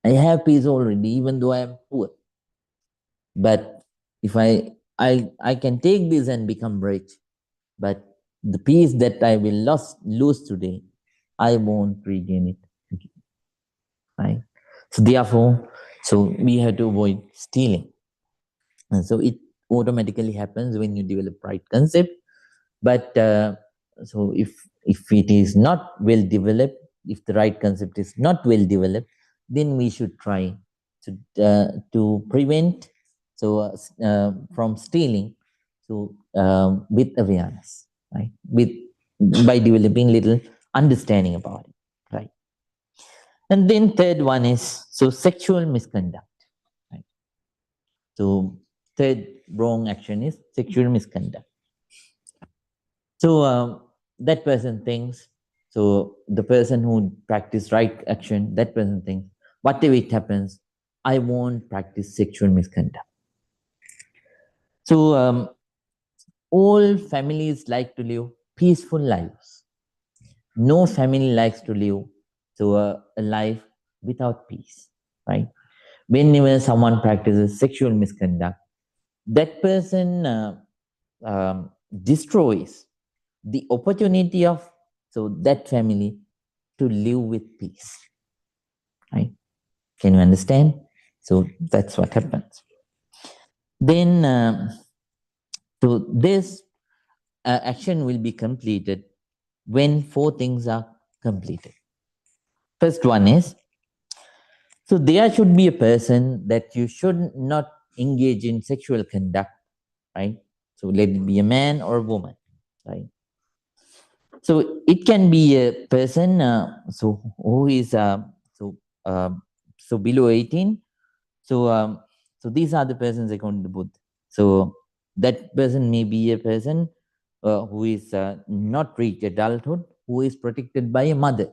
I have peace already, even though I am poor. But if I can take this and become rich, but the peace that I will lose today, I won't regain it again. Right? So therefore, so we have to avoid stealing. And so it automatically happens when you develop right concept. But so if it is not well developed, if the right concept is not well developed, then we should try to prevent from stealing, so with awareness, right? With by developing little understanding about it, right? And then third one is sexual misconduct, right? So third wrong action is sexual misconduct. So that person thinks, so the person who practice right action, that person thinks, whatever it happens, I won't practice sexual misconduct. So all families like to live peaceful lives. No family likes to live a life without peace, right? Whenever someone practices sexual misconduct, that person destroys the opportunity of that family to live with peace, right? Can you understand? So that's what happens. Then this action will be completed when four things are completed. First one is, so there should be a person that you should not engage in sexual conduct, right? So let it be a man or a woman, right? So it can be a person who is below 18. So these are the persons according to Buddha. So that person may be a person who is not reached adulthood, who is protected by a mother,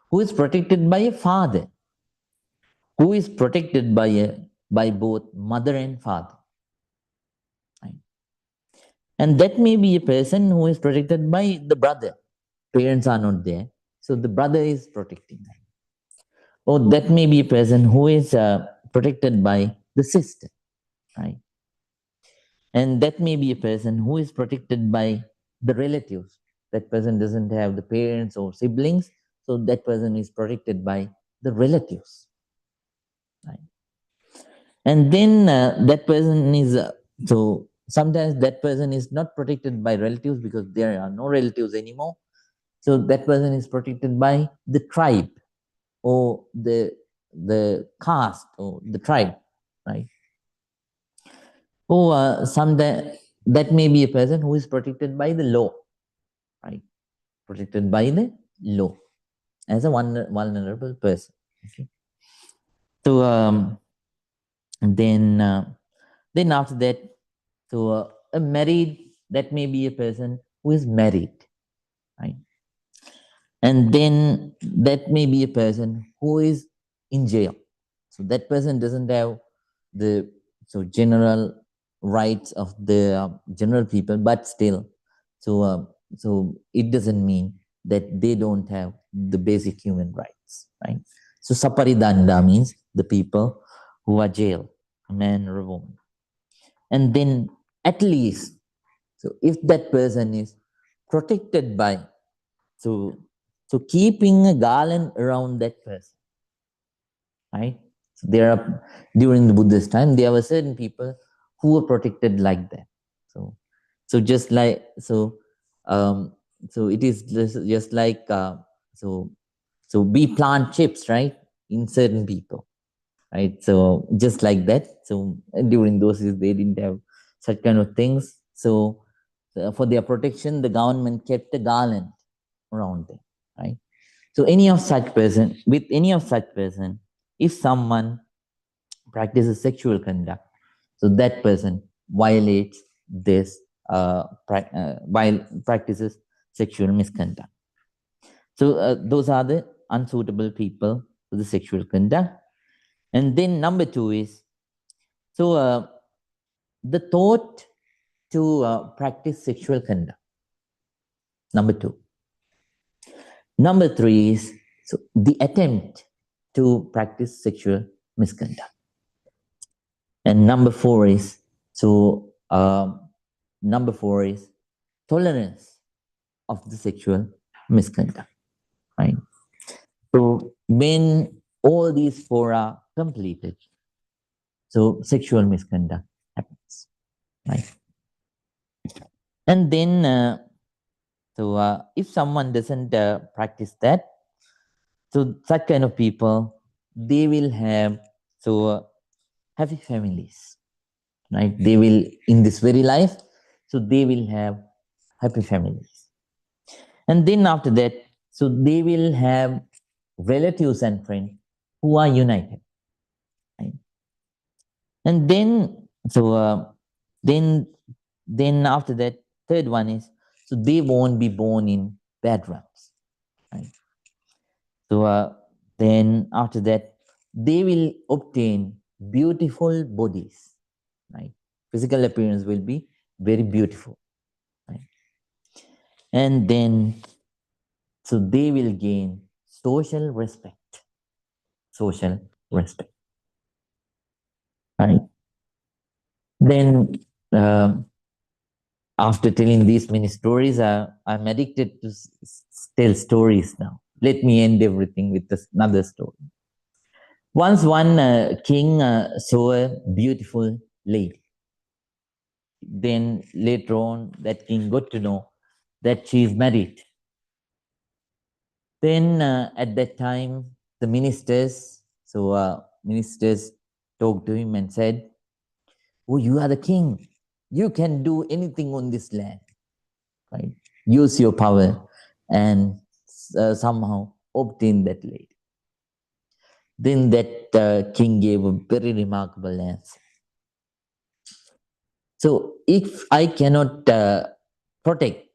who is protected by a father, who is protected by both mother and father. Right? And that may be a person who is protected by the brother. Parents are not there, so the brother is protecting them. Or that may be a person who is protected by the sister, right? And that may be a person who is protected by the relatives. That person doesn't have the parents or siblings, so that person is protected by the relatives, right? And then that person is sometimes that person is not protected by relatives because there are no relatives anymore. So that person is protected by the tribe or the caste or the tribe, right? Or that may be a person who is protected by the law, right? Protected by the law as a vulnerable person. Okay. So then after that, a married, that may be a person who is married, right? And then that may be a person who is in jail. So that person doesn't have the general rights of the general people, but still, so it doesn't mean that they don't have the basic human rights, right? So saparidanda means the people who are jailed, a man or a woman. And then at least, so if that person is protected by, so keeping a garland around that person, right? So there are, during the Buddhist time, there were certain people who were protected like that. So just like um, it is just like so we plant chips, right, in certain people, right? So just like that. So during those days, they didn't have such kind of things. So for their protection, the government kept a garland around them, right? So any of such person, with any of such person, if someone practices sexual conduct, so that person violates this, while practices sexual misconduct. So those are the unsuitable people for the sexual conduct. And then number two is, so the thought to practice sexual conduct. Number two. Number three is, so the attempt to practice sexual misconduct. And number four is, tolerance of the sexual misconduct, right? So when all these four are completed, so sexual misconduct happens, right? And then, if someone doesn't practice that, so such kind of people, they will have happy families, right? They will, in this very life, so they will have happy families. And then after that, so they will have relatives and friends who are united, right? And then, then after that, third one is, so they won't be born in bad realms, right? So then after that, they will obtain beautiful bodies, right? Physical appearance will be very beautiful, right? And then, so they will gain social respect, social respect, right? Then, after telling these many stories, I'm addicted to tell stories now. Let me end everything with another story. Once one king saw a beautiful lady. Then later on, that king got to know that she is married. Then at that time, the ministers, ministers talked to him and said, "Oh, you are the king. You can do anything on this land, right? Use your power and somehow obtain that lady." Then that king gave a very remarkable answer. So if I cannot protect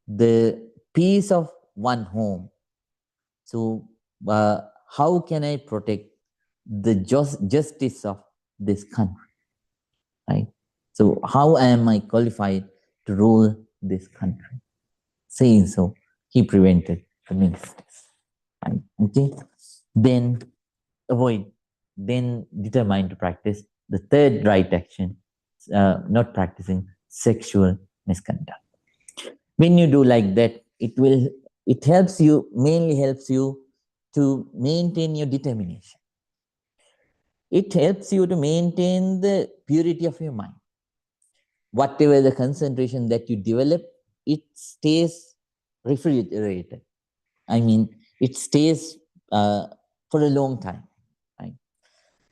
the peace of one home, so how can I protect the justice of this country, right? So how am I qualified to rule this country? Saying so, he prevented the ministers, right? Okay, then avoid, then determine to practice the third right action, not practicing sexual misconduct. When you do like that, it helps you, mainly helps you to maintain your determination. It helps you to maintain the purity of your mind. Whatever the concentration that you develop, it stays refrigerated. I mean, it stays for a long time, right?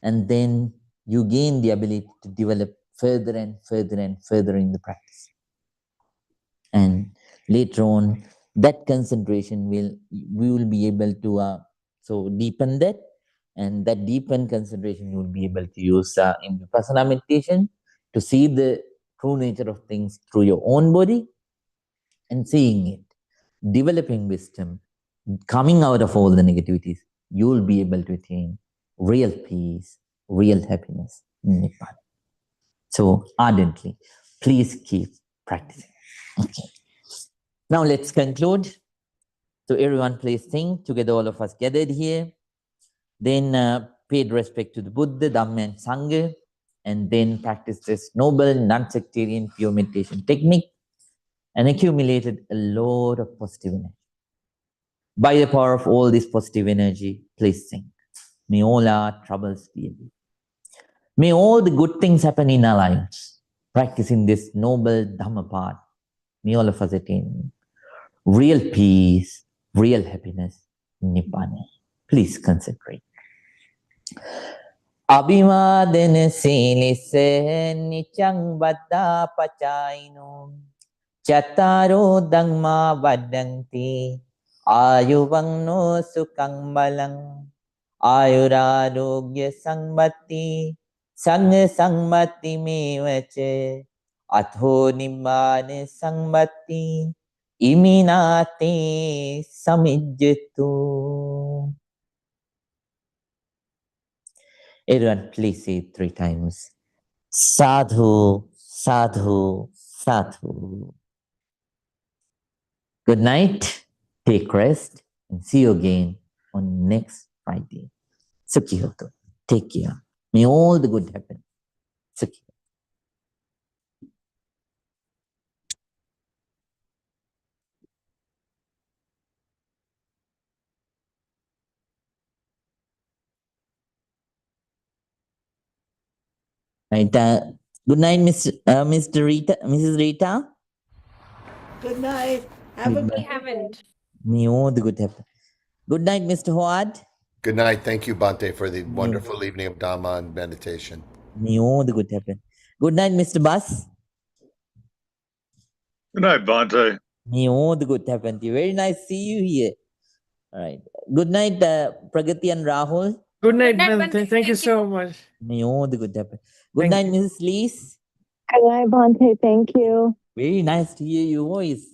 And then you gain the ability to develop further and further and further in the practice. And later on, that concentration we will be able to deepen that, and that deepened concentration you will be able to use in Vipassana meditation to see the true nature of things through your own body, and seeing it, developing wisdom, coming out of all the negativities, you will be able to attain real peace, real happiness, Nibbana. So ardently, please keep practicing. Okay. Now let's conclude. So everyone please think together, all of us gathered here. Then paid respect to the Buddha, Dhamma and Sangha, and then practice this noble, non-sectarian, pure meditation technique and accumulated a lot of positive energy. By the power of all this positive energy, please think. May all our troubles be alleviated. May all the good things happen in our lives. Practicing this noble Dhamma path, may all of us attain real peace, real happiness, Nibbana. Please concentrate. Abhimadana silisse nichang baddha pachaino Chattaro dhamma vaddanti ayuvangno sukhang balang ayurarogya sambatti sangha sambatti mevache atho nibbana sambatti iminate samijjatu. Everyone, please say it 3 times. Sadhu, sadhu, sadhu. Good night, take rest, and see you again on next Friday. Sukhi hoto. Take care. May all the good happen. Sukhi. Right. Good night, Mr. Rita, Mrs. Rita. Good night. We haven't. May all the good happen. Good night, Mr. Howard. Good night. Thank you, Bhante, for the wonderful evening of Dhamma and meditation. May all the good happen. Good night, Mr. Bus. Good night, Bhante. May all the good happen to you. Very nice to see you here. All right. Good night, Pragati and Rahul. Good night, Good night, Bhante. Bhante. Thank you so much. May all the good happen. Good Thank night, Mrs. Lees. Good night, Bhante. Thank you. Very nice to hear your voice.